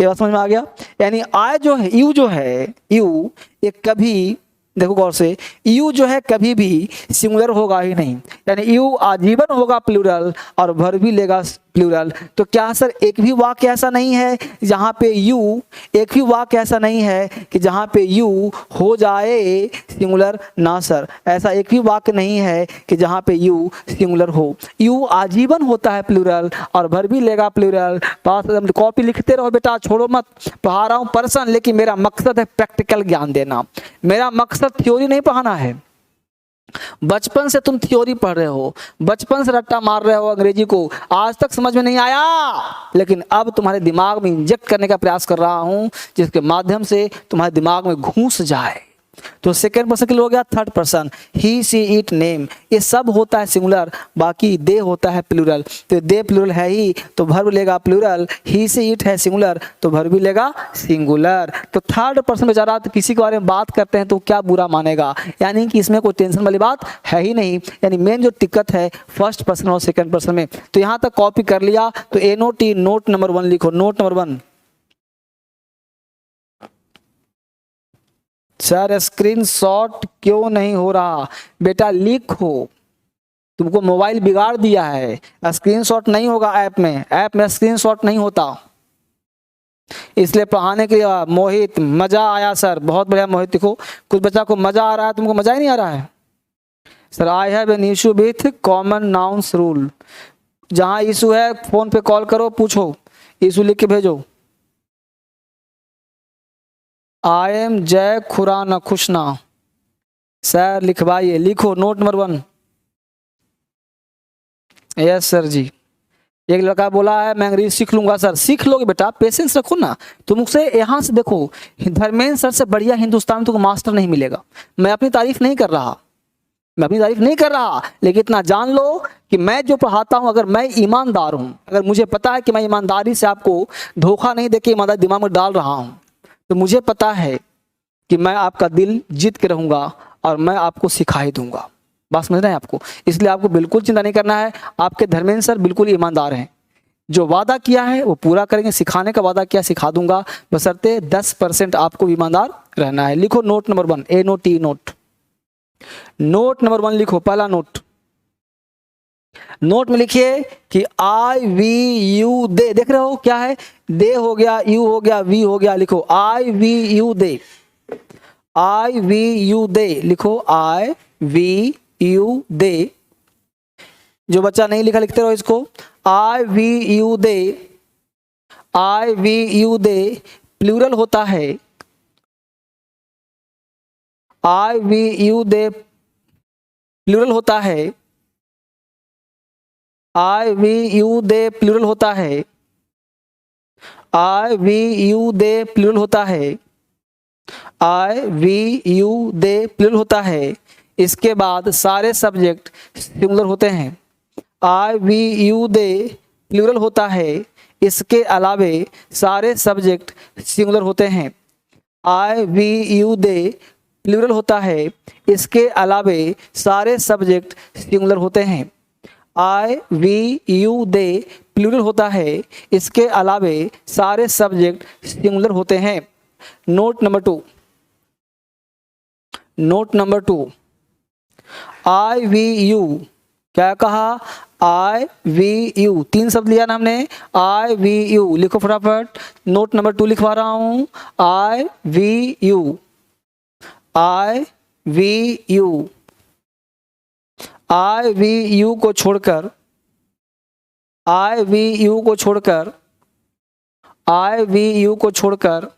ये बात समझ में आ गया? यानी आई जो है, यू जो है, यू एक कभी, देखो गौर से, यू जो है कभी भी सिंगुलर होगा ही नहीं, यानी यू आजीवन होगा प्लूरल और वर्ब भी लेगा प्लूरल। तो क्या सर एक भी वाक्य ऐसा नहीं है जहाँ पे यू, एक भी वाक्य ऐसा नहीं है कि जहाँ पे यू हो जाए सिंगुलर? ना सर, ऐसा एक भी वाक्य नहीं है कि जहाँ पे यू सिंगुलर हो। यू आजीवन होता है प्लूरल और वर्ब भी लेगा प्लूरल। बात कॉपी लिखते रहो बेटा, छोड़ो मत। पढ़ा रहा हूँ पर्सन, लेकिन मेरा मकसद है प्रैक्टिकल ज्ञान देना, मेरा मकसद थ्योरी नहीं पढ़ाना है। बचपन से तुम थ्योरी पढ़ रहे हो, बचपन से रट्टा मार रहे हो अंग्रेजी को, आज तक समझ में नहीं आया, लेकिन अब तुम्हारे दिमाग में इंजेक्ट करने का प्रयास कर रहा हूं जिसके माध्यम से तुम्हारे दिमाग में घुस जाए। तो सेकेंड पर्सन के लिए हो गया, third person he see it name, ये सब होता है सिंगुलर, बाकी दे होता है प्लूरल। तो दे प्लूरल है ही तो वर्ब लेगा प्लूरल, ही सी इट है सिंगुलर तो वर्ब भी लेगा सिंगुलर। तो थर्ड पर्सन बेचारा तो किसी के बारे में बात करते हैं तो क्या बुरा मानेगा, यानी कि इसमें कोई टेंशन वाली बात है ही नहीं। यानी मेन जो दिक्कत है फर्स्ट पर्सन और सेकेंड पर्सन में। तो यहाँ तक कॉपी कर लिया, तो NOT नोट नंबर 1 लिखो, नोट नंबर 1। सर स्क्रीनशॉट क्यों नहीं हो रहा? बेटा लिखो, तुमको मोबाइल बिगाड़ दिया है, स्क्रीनशॉट नहीं होगा ऐप में स्क्रीनशॉट नहीं होता, इसलिए पढ़ाने के लिए। मोहित मजा आया सर, बहुत बढ़िया मोहित। देखो कुछ बच्चा को मजा आ रहा है, तुमको मजा ही नहीं आ रहा है। Sir I have an issue with common nouns rule, जहां इशू है फोन पे कॉल करो, पूछो, इशू लिख के भेजो। आई एम जय खुराना खुशना, सर लिखवाइए, लिखो नोट नंबर 1। यस सर जी। एक लड़का बोला है मैं अंग्रेजी सीख लूंगा सर। सीख लोगे बेटा, पेशेंस रखो ना। तुमसे यहाँ से देखो, धर्मेंद्र सर से बढ़िया हिंदुस्तान में तुमको मास्टर नहीं मिलेगा। मैं अपनी तारीफ नहीं कर रहा, मैं अपनी तारीफ नहीं कर रहा, लेकिन इतना जान लो कि मैं जो पढ़ाता हूं, अगर मैं ईमानदार हूं, अगर मुझे पता है कि मैं ईमानदारी से आपको धोखा नहीं देके ईमानदारी दिमाग में डाल रहा हूं, तो मुझे पता है कि मैं आपका दिल जीत के रहूंगा और मैं आपको सिखा ही दूंगा। बात समझ रहे हैं आपको? इसलिए आपको बिल्कुल चिंता नहीं करना है। आपके धर्मेंद्र सर बिल्कुल ईमानदार हैं, जो वादा किया है वो पूरा करेंगे। सिखाने का वादा किया, सिखा दूंगा, बशर्ते 10% आपको ईमानदार रहना है। लिखो note number 1, NOT note. Note number 1 लिखो, पहला नोट। नोट में लिखिए कि आई वी यू दे। देख रहे हो क्या है? दे हो गया, यू हो गया, वी हो गया। लिखो I we you they, I we you they. लिखो आई वी यू दे। जो बच्चा नहीं लिखा लिखते रहो इसको। I we you they, I we you they plural होता है। I we you they plural होता है। I we you they plural होता है। I we you they plural होता है। I we you they plural होता है। इसके बाद सारे सब्जेक्ट सिंगुलर होते हैं। I we you they plural होता है। इसके अलावे सारे सब्जेक्ट सिंगुलर होते हैं। I we you they plural होता है। इसके अलावे सारे सब्जेक्ट सिंगुलर होते हैं। I we you they plural होता है। इसके अलावे सारे सब्जेक्ट सिंगुलर होते हैं। Note number 2, note number 2, I we you. क्या कहा? आई वी यू, 3 शब्द लिया ना हमने। आई वी यू लिखो फटाफट। नोट नंबर 2 लिखवा रहा हूं। I we you, I we you. I we you को छोड़कर, आई वी यू को छोड़कर, आई वी यू को छोड़कर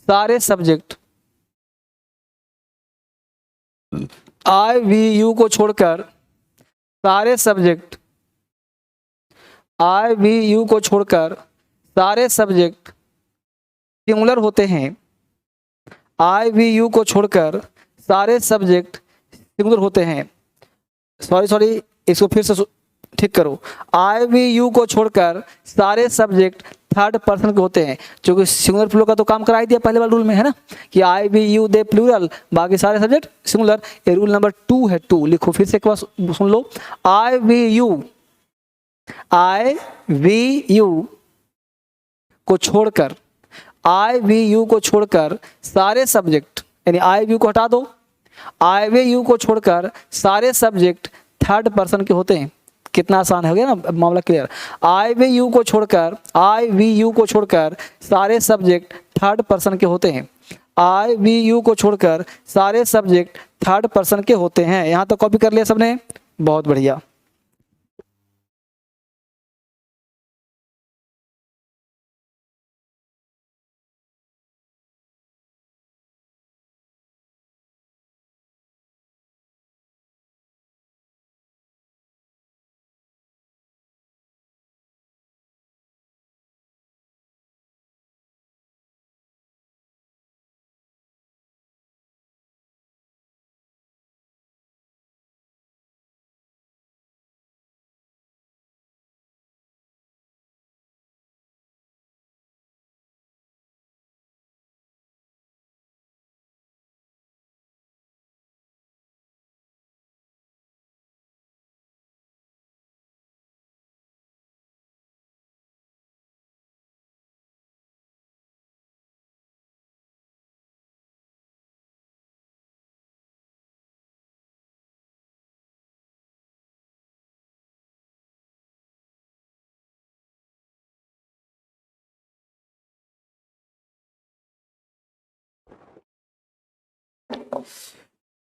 सारे सब्जेक्ट, आई वी यू को छोड़कर सारे सब्जेक्ट, आई वी यू को छोड़कर सारे सब्जेक्ट सिंगुलर होते हैं। आई वी यू को छोड़कर सारे सब्जेक्ट सिंगुलर होते हैं। सॉरी, इसको फिर से ठीक करो। आई वी यू को छोड़कर सारे सब्जेक्ट थर्ड पर्सन के होते हैं। क्योंकि सिंगुलर प्लूरल का तो काम करा ही दिया पहले वाले रूल में, है ना, कि I we you they plural, बाकी सारे सब्जेक्ट सिंगुलर। ये रूल नंबर 2 है। 2 लिखो, फिर से एक बार सुन लो। I we you, I we you को छोड़कर, आई वी यू को छोड़कर सारे सब्जेक्ट, यानी आई वी यू को हटा दो, आई वी यू को छोड़कर सारे सब्जेक्ट थर्ड पर्सन के होते हैं। कितना आसान हो गया ना, मामला क्लियर। आई वी यू को छोड़कर, आई वी यू को छोड़कर सारे सब्जेक्ट थर्ड पर्सन के होते हैं। आई वी यू को छोड़कर सारे सब्जेक्ट थर्ड पर्सन के होते हैं। यहां तक कॉपी कर लिया सबने? बहुत बढ़िया।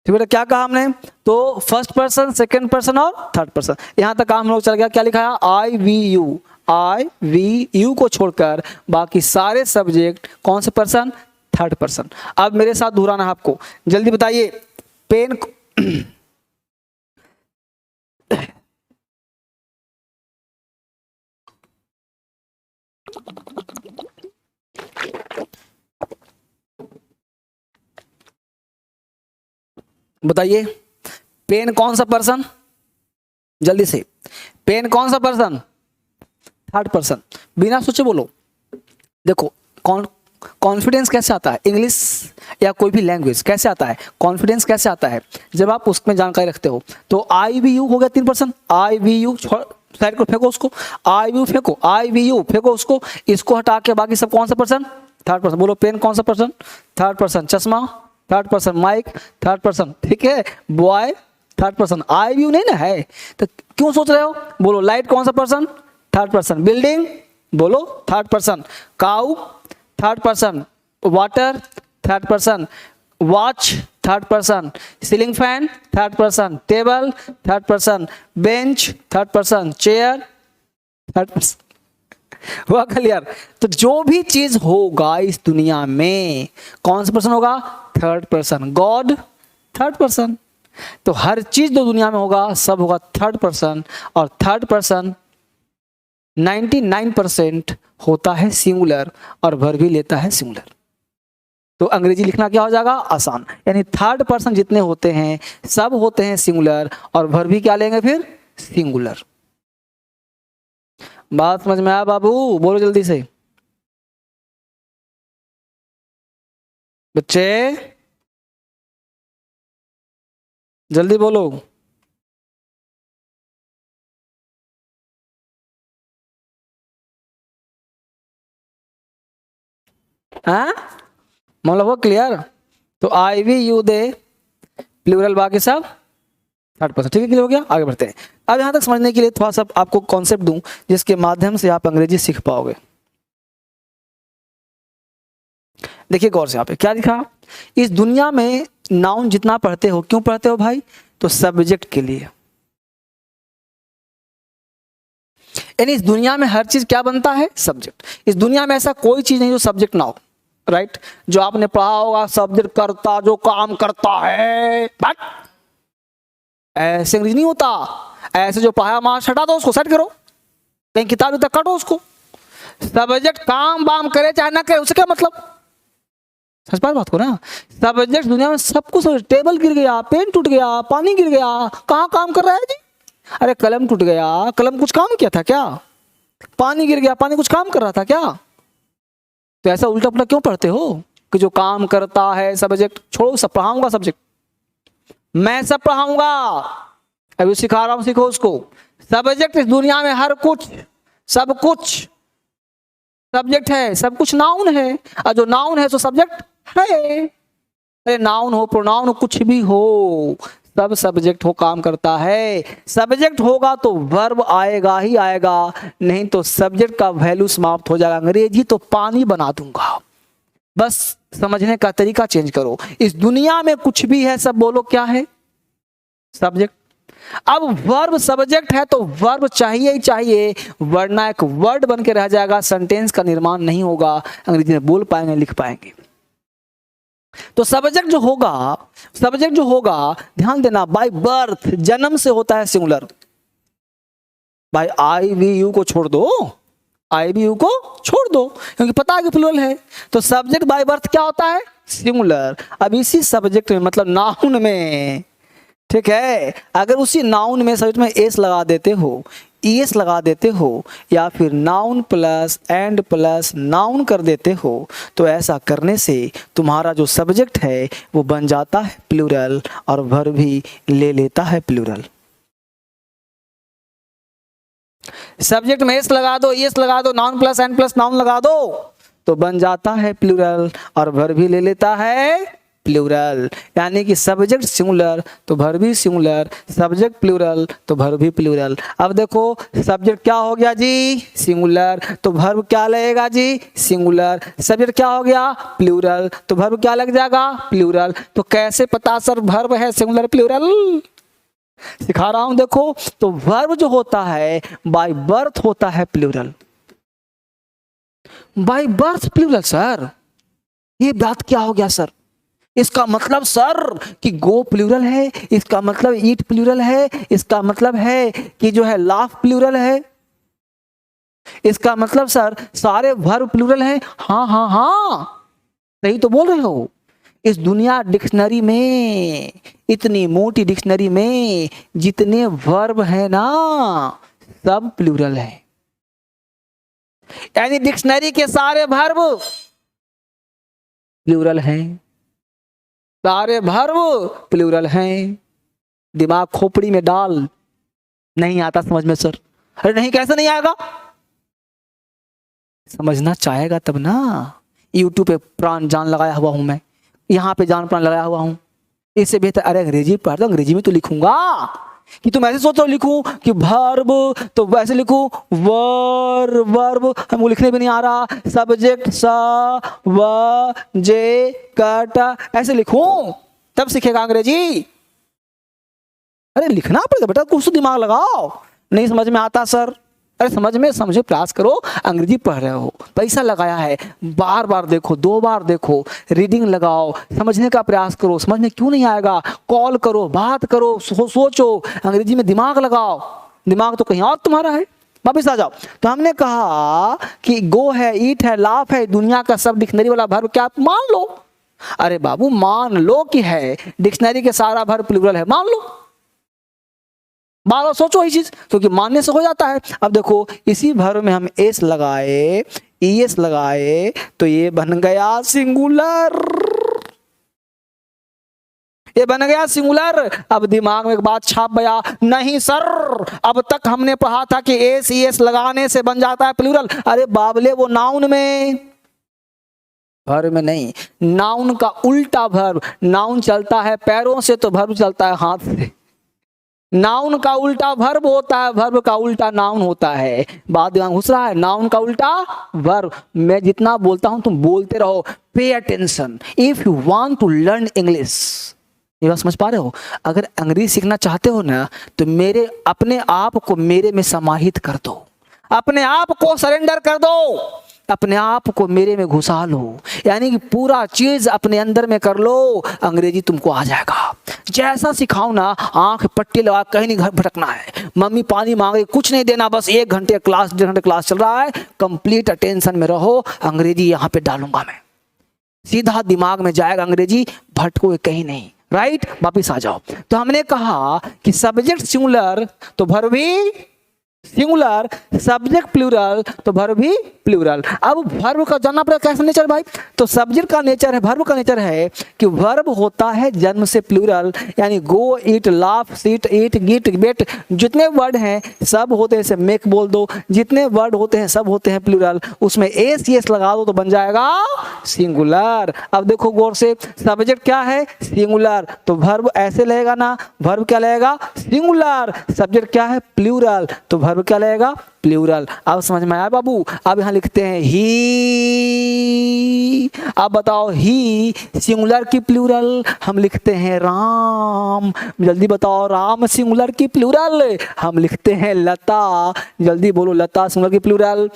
ठीक बेटा, क्या कहा हमने? तो फर्स्ट पर्सन, सेकंड पर्सन और थर्ड पर्सन। यहां तक काम हम लोग चल गया। क्या लिखा है? I we you, I we you को छोड़कर बाकी सारे सब्जेक्ट कौन से पर्सन? Third person. अब मेरे साथ दोहराना है आपको, जल्दी बताइए। पेन बताइए, पेन कौन सा पर्सन, जल्दी से, पेन कौन सा पर्सन, थर्ड पर्सन, बिना सोचे बोलो। देखो कॉन्फिडेंस कैसे आता है, इंग्लिश या कोई भी लैंग्वेज कैसे आता है, कॉन्फिडेंस कैसे आता है, जब आप उसमें जानकारी रखते हो। तो आई वी यू हो गया 3%, आई वी यू साइड को फेंको उसको, आई वी यू फेंको, आई वी यू फेंको उसको, इसको हटा के बाकी सब कौन सा पर्सन, थर्ड पर्सन। बोलो पेन कौन सा पर्सन, थर्ड पर्सन, चश्मा third person, mike third person, ठीक है, boy third person, I we you नहीं ना है तो क्यों सोच रहे हो। बोलो लाइट कौन सा पर्सन, थर्ड पर्सन, बिल्डिंग बोलो third person, cow third person, water third person, watch third person, ceiling fan third person, table third person, bench third person, chair third person. हुआ क्लियर। तो जो भी चीज होगा इस दुनिया में कौन सा पर्सन होगा, third person. God third person. तो हर चीज जो दुनिया में होगा सब होगा थर्ड पर्सन, और थर्ड पर्सन 99% होता है सिंगुलर और वर्ब भी लेता है सिंगुलर। तो अंग्रेजी लिखना क्या हो जाएगा, आसान। यानी थर्ड पर्सन जितने होते हैं सब होते हैं सिंगुलर और वर्ब भी क्या लेंगे फिर, सिंगुलर। बात समझ में आया बाबू, बोलो जल्दी से बच्चे, जल्दी बोलो। हाँ मतलब वो क्लियर। तो आई वी यू दे प्लूरल, बाकी सब थर्ड पर्सन, ठीक है, क्लियर हो गया। आगे बढ़ते हैं। अब यहां तक समझने के लिए थोड़ा सा आपको कॉन्सेप्ट दूं जिसके माध्यम से आप अंग्रेजी सीख पाओगे। देखिए गौर से, यहाँ पे क्या लिखा, इस दुनिया में नाउन जितना पढ़ते हो, क्यों पढ़ते हो भाई, तो सब्जेक्ट के लिए। यानी इस दुनिया में हर चीज क्या बनता है, सब्जेक्ट। इस दुनिया में ऐसा कोई चीज नहीं जो सब्जेक्ट ना हो, राइट। जो आपने पढ़ा होगा सब्जेक्ट करता जो काम करता है, बट ऐसे अंग्रेजी नहीं होता। ऐसे जो पढ़ाया मार्क्स हटा दो उसको, सेट करो, कहीं किताब तक काटो उसको। सब्जेक्ट काम बाम करे चाहे ना करे उससे क्या मतलब, सच बात को ना। सब्जेक्ट दुनिया में सब कुछ, टेबल गिर गया, पेन टूट गया, पानी गिर गया, कहाँ काम कर रहा है जी, अरे कलम टूट गया, कलम कुछ काम किया था क्या, पानी गिर गया, पानी कुछ काम कर रहा था क्या। तो ऐसा उल्टा पुल्टा क्यों पढ़ते हो कि जो काम करता है सब्जेक्ट। छोड़ो, सब पढ़ाऊंगा सब्जेक्ट, मैं सब पढ़ाऊंगा, अभी सिखा रहा हूं, सीखो उसको। सब्जेक्ट इस दुनिया में हर कुछ, सब कुछ सब्जेक्ट है, सब कुछ नाउन है, और जो नाउन है सो सब्जेक्ट है। अरे नाउन हो, प्रोनाउन हो, कुछ भी हो, सब सब्जेक्ट हो, काम करता है। सब्जेक्ट होगा तो वर्ब आएगा ही आएगा, नहीं तो सब्जेक्ट का वैल्यू समाप्त हो जाएगा। अंग्रेजी तो पानी बना दूंगा, बस समझने का तरीका चेंज करो। इस दुनिया में कुछ भी है सब बोलो क्या है, सब्जेक्ट। अब वर्ब सब्जेक्ट है तो वर्ब चाहिए ही चाहिए, वरना एक वर्ड बन के रह जाएगा, सेंटेंस का निर्माण नहीं होगा, अंग्रेजी में बोल पाएंगे, लिख पाएंगे। तो सब्जेक्ट जो होगा ध्यान देना, बाय बर्थ, जन्म से होता है सिंगुलर। भाई आई वी यू को छोड़ दो, आई वी यू को छोड़ दो, क्योंकि पता है कि प्लूरल है। तो सब्जेक्ट बाय बर्थ क्या होता है, सिंगुलर। अब इसी सब्जेक्ट में मतलब नाउन में, ठीक है, अगर उसी नाउन में सब्जेक्ट में एस लगा देते हो, ईएस लगा देते हो, या फिर noun plus and plus noun कर देते हो, तो ऐसा करने से तुम्हारा जो सब्जेक्ट है वो बन जाता है प्लूरल और वर्ब भी ले लेता है प्लूरल। सब्जेक्ट में एस लगा दो, ईएस लगा दो, noun plus and plus noun लगा दो, तो बन जाता है प्लूरल और वर्ब भी ले लेता है प्लूरल। यानी कि सब्जेक्ट सिंगुलर तो वर्ब भी सिंगुलर, सब्जेक्ट प्लूरल तो वर्ब भी प्लूरल। अब देखो सब्जेक्ट क्या हो गया जी, सिंगुलर, तो वर्ब क्या लगेगा जी, सिंगुलर। सब्जेक्ट क्या हो गया, प्लूरल, तो वर्ब क्या लग जाएगा, प्लूरल। तो कैसे पता सर वर्ब है सिंगुलर प्लूरल, सिखा रहा हूं देखो। तो वर्ब जो होता है बाय बर्थ होता है plural, by birth plural. Sir ये बात क्या हो गया सर, इसका मतलब सर कि गो प्लूरल है, इसका मतलब ईट प्लूरल है, इसका मतलब है कि जो है लाफ प्लूरल है। इसका मतलब सर सारे वर्ब प्लूरल हैं? हाँ हाँ हाँ, सही तो बोल रहे हो। इस दुनिया डिक्शनरी में, इतनी मोटी डिक्शनरी में जितने वर्ब हैं ना, सब प्लूरल हैं। यानी डिक्शनरी के सारे वर्ब प्लूरल हैं, सारे वर्ब प्लूरल हैं। दिमाग खोपड़ी में डाल, नहीं आता समझ में सर? अरे नहीं, कैसे नहीं आएगा? समझना चाहेगा तब ना। यूट्यूब पे प्राण जान लगाया हुआ हूं मैं, यहाँ पे जान प्राण लगाया हुआ हूं। इससे बेहतर अरे अंग्रेजी पढ़ दो, अंग्रेजी में तो लिखूंगा। कि तुम ऐसे सोच रहे हो लिखूं कि वर्ब तो वैसे लिखूं, वर्ब हमको लिखने भी नहीं आ रहा, सब्जेक्ट ऐसे लिखूं तब सीखेगा अंग्रेजी? अरे लिखना पड़ेगा बेटा, कुछ तो दिमाग लगाओ। नहीं समझ में आता सर? अरे समझो, प्रयास करो। अंग्रेजी पढ़ रहे हो, पैसा लगाया है, बार बार देखो, 2 बार देखो, रीडिंग लगाओ, समझने का प्रयास करो। समझ में क्यों नहीं आएगा? कॉल करो, बात करो, सोचो, अंग्रेजी में दिमाग लगाओ। दिमाग तो कहीं और तुम्हारा है। वापिस आ जाओ। तो हमने कहा कि गो है, ईट है, लाफ है, दुनिया का सब डिक्शनरी वाला वर्ब क्या आप मान लो? अरे बाबू मान लो कि है, डिक्शनरी के सारा वर्ब प्लूरल है, मान लो। बार बार सोचो ये चीज, क्योंकि मानने से हो जाता है। अब देखो इसी भर में हम एस लगाए, ईएस लगाए, तो ये बन गया सिंगुलर, ये बन गया सिंगुलर। अब दिमाग में एक बात छाप गया, नहीं सर अब तक हमने पढ़ा था कि एस ईएस लगाने से बन जाता है प्लूरल। अरे बाबले वो नाउन में, वर्ब में नहीं। नाउन का उल्टा वर्ब, नाउन चलता है पैरों से तो वर्ब चलता है हाथ से। नाउन का उल्टा वर्ब होता है, वर्ब का उल्टा नाउन होता है। बात दिमाग घुस रहा है? नाउन का उल्टा वर्ब। मैं जितना बोलता हूं तुम बोलते रहो। Pay attention if you want to learn English. ये बात समझ पा रहे हो? अगर अंग्रेजी सीखना चाहते हो ना, तो मेरे अपने आप को मेरे में समाहित कर दो, अपने आप को सरेंडर कर दो, अपने आप को मेरे में घुसा लो, यानी कि पूरा चीज अपने अंदर में कर लो, अंग्रेजी तुमको आ जाएगा। जैसा सिखाओ ना, आंख पट्टी लगा कहीं नहीं घर भटकना है, मम्मी पानी मांगे कुछ नहीं देना, बस 1 घंटे क्लास 1.5 घंटे क्लास चल रहा है, कंप्लीट अटेंशन में रहो, अंग्रेजी यहाँ पे डालूंगा मैं, सीधा दिमाग में जाएगा अंग्रेजी, भटको कहीं नहीं। राइट? वापिस आ जाओ। तो हमने कहा कि सब्जेक्ट सिंगुलर तो वर्ब भी सिंगुलर, सब्जेक्ट प्लूरल तो वर्ब भी प्लूरल। अब वर्ब का जानना पड़ेगा कैसा नेचर भाई। तो सब्जेक्ट का नेचर है, वर्ब का नेचर है कि वर्ब होता है जन्म से प्लूरल, यानी गो, ईट, लाफ, सीट, ईट, गिट, बेट, जितने वर्ड हैं सब होते हैं, मेक बोल दो, जितने वर्ड होते हैं सब होते हैं प्लूरल। उसमें एस यस लगा दो तो बन जाएगा सिंगुलर। अब देखो गौर से, सब्जेक्ट क्या है? सिंगुलर, तो वर्ब ऐसे लगेगा ना, वर्ब क्या लगेगा? सिंगुलर। सब्जेक्ट क्या है? प्लूरल, तो वर्ब क्या लगेगा? प्लूरल। अब समझ में आया बाबू? अब यहां लिखते हैं ही। अब बताओ ही सिंगुलर की प्लूरल, हम लिखते हैं राम। जल्दी बताओ, राम सिंगुलर की प्लूरल, हम लिखते हैं लता। जल्दी बोलो, लता सिंगुलर की प्लूरल।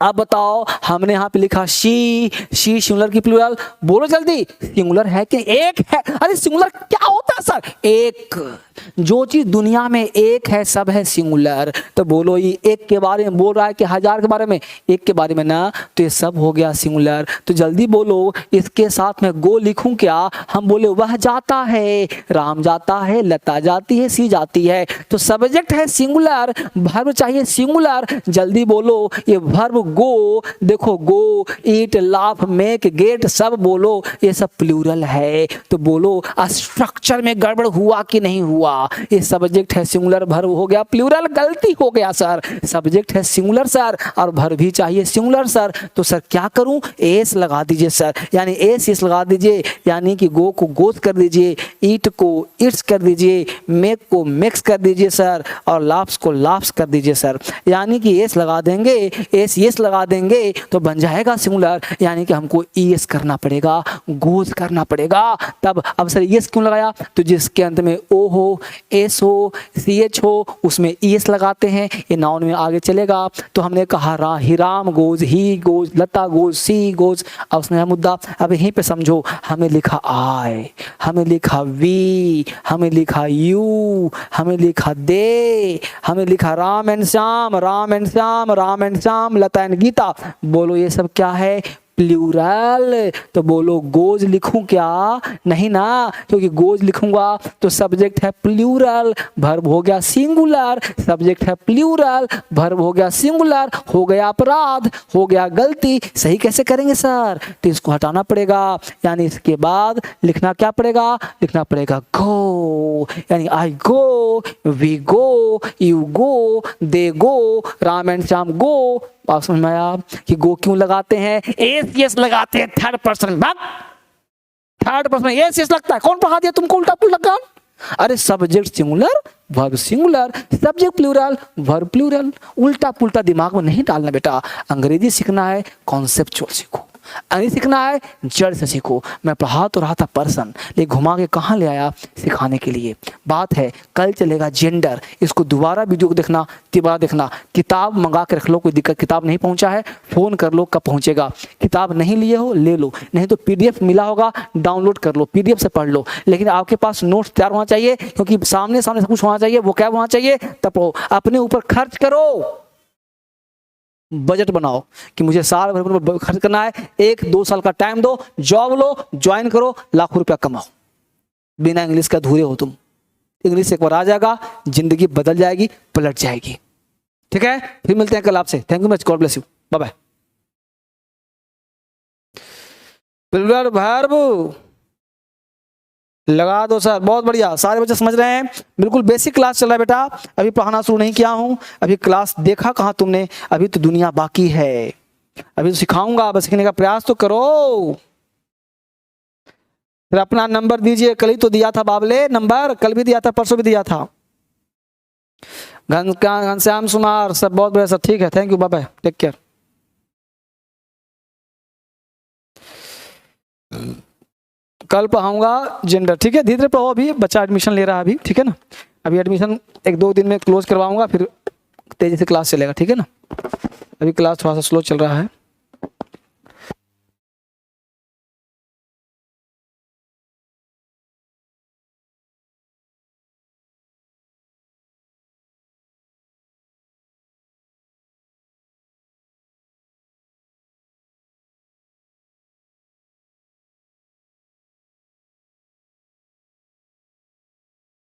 अब बताओ, हमने यहाँ पे लिखा शी, शी सिंगुलर की प्लूरल, बोलो जल्दी, सिंगुलर है कि एक है? अरे सिंगुलर क्या होता है सर? एक, जो चीज दुनिया में एक है सब है सिंगुलर। तो बोलो ये एक के बारे में बोल रहा है कि 1000 के बारे में? एक के बारे में ना, तो ये सब हो गया सिंगुलर। तो जल्दी बोलो, इसके साथ में गो लिखूं क्या? हम बोले वह जाता है, राम जाता है, लता जाती है, सी जाती है। तो सब्जेक्ट है सिंगुलर, वर्ब चाहिए सिंगुलर। जल्दी बोलो, ये वर्ब गो, देखो गो, ईट, लाफ, मेक, गेट, सब बोलो, ये सब प्लूरल है। तो बोलो स्ट्रक्चर में गड़बड़ हुआ कि नहीं हुआ? ये सब्जेक्ट है सिंगुलर, वर्ब हो गया प्लूरल। गलती हो गया सर, सब्जेक्ट है सिंगुलर सर और वर्ब भी चाहिए सिंगुलर सर। तो सर क्या करूं? एस लगा दीजिए सर, यानी एस एस लगा दीजिए, यानी कि गो को गोस कर दीजिए, ईट को इट्स कर दीजिए, मेक को मेक्स कर दीजिए सर, और लाफ्स को लाफ्स कर दीजिए सर। यानी कि एस लगा देंगे, एस यस लगा देंगे तो बन जाएगा सिंगुलर, यानी कि हमको ईएस करना पड़ेगा, गोज करना पड़ेगा। तब अब सर यस क्यों लगाया? तो जिसके अंत में ओ हो, एस हो, सी एच हो, उसमें ईएस लगाते हैं, ये नाउन में आगे चलेगा। तो हमने कहा he Ram goes, he goes, Lata goes, she goes. अब उसने मुद्दा, अब यहीं पे समझो, हमें लिखा आई, हमें लिखा वी, हमें लिखा यू, हमें लिखा दे, हमें लिखा Ram and Shyam, Ram and Shyam, Ram and Shyam, Lata and Geeta. बोलो ये सब क्या है? प्लूरल। तो बोलो गोज लिखूं क्या? नहीं ना, क्योंकि गोज लिखूंगा तो सब्जेक्ट है प्लूरल, वर्ब हो गया सिंगुलर, सब्जेक्ट है प्लूरल, वर्ब हो गया सिंगुलर, हो गया अपराध, हो गया गलती। सही कैसे करेंगे सर? तो इसको हटाना पड़ेगा, यानी इसके बाद लिखना क्या पड़ेगा? लिखना पड़ेगा गो, यानी I go, we go, you go, they go, Ram and Shyam go. आप समझ में आया कि गो क्यों लगाते हैं? एस यस लगाते हैं third person, third person S yes लगता है। कौन पढ़ा दिया तुमको उल्टा पुल्टा काम? अरे subject singular, verb singular, subject plural, verb plural. उल्टा पुल्टा दिमाग में नहीं डालना बेटा। अंग्रेजी सीखना है कॉन्सेप्चुअल सीखो, अंग्रेजी सीखना है जड़ से सीखो। मैं पढ़ा तो रहा था पर्सन, लेकिन घुमा के कहाँ ले आया? सिखाने के लिए। बात है कल चलेगा जेंडर, इसको दोबारा वीडियो को देखना, तिबारा देखना। किताब मंगा के रख लो, कोई दिक्कत, किताब नहीं पहुंचा है फ़ोन कर लो कब पहुंचेगा। किताब नहीं लिए हो ले लो, नहीं तो PDF मिला होगा डाउनलोड कर लो, PDF से पढ़ लो। लेकिन आपके पास नोट्स तैयार होना चाहिए, क्योंकि सामने सामने सब कुछ होना चाहिए, वो क्या होना चाहिए, तब अपने ऊपर खर्च करो। बजट बनाओ कि मुझे साल भर पर खर्च करना है, 1-2 साल का टाइम दो, जॉब लो, ज्वाइन करो, लाखों रुपया कमाओ। बिना इंग्लिश का अधूरे हो तुम। इंग्लिश एक बार आ जाएगा, जिंदगी बदल जाएगी, पलट जाएगी। ठीक है, फिर मिलते हैं कल आपसे। Thank you much, God bless you, bye bye. Plural verb लगा दो सर, बहुत बढ़िया, सारे बच्चे समझ रहे हैं। बिल्कुल बेसिक क्लास चल रहा है बेटा, अभी पढ़ाना शुरू नहीं किया हूँ। अभी क्लास देखा कहाँ तुमने? अभी तो दुनिया बाकी है, अभी तो सिखाऊंगा, बस सीखने का प्रयास तो करो। फिर अपना नंबर दीजिए, कल ही तो दिया था बाबले नंबर, कल भी दिया था, परसों भी दिया था। घनश्याम सुमार सब बहुत बढ़िया सर, ठीक है, thank you, bye bye, take care. कल पढ़ाऊंगा जेंडर, ठीक है, धीरे धीरे पढ़ो, अभी बच्चा एडमिशन ले रहा है अभी, ठीक है ना। अभी एडमिशन 1-2 दिन में क्लोज करवाऊंगा, फिर तेजी से क्लास चलेगा, ठीक है ना। अभी क्लास थोड़ा सा स्लो चल रहा है।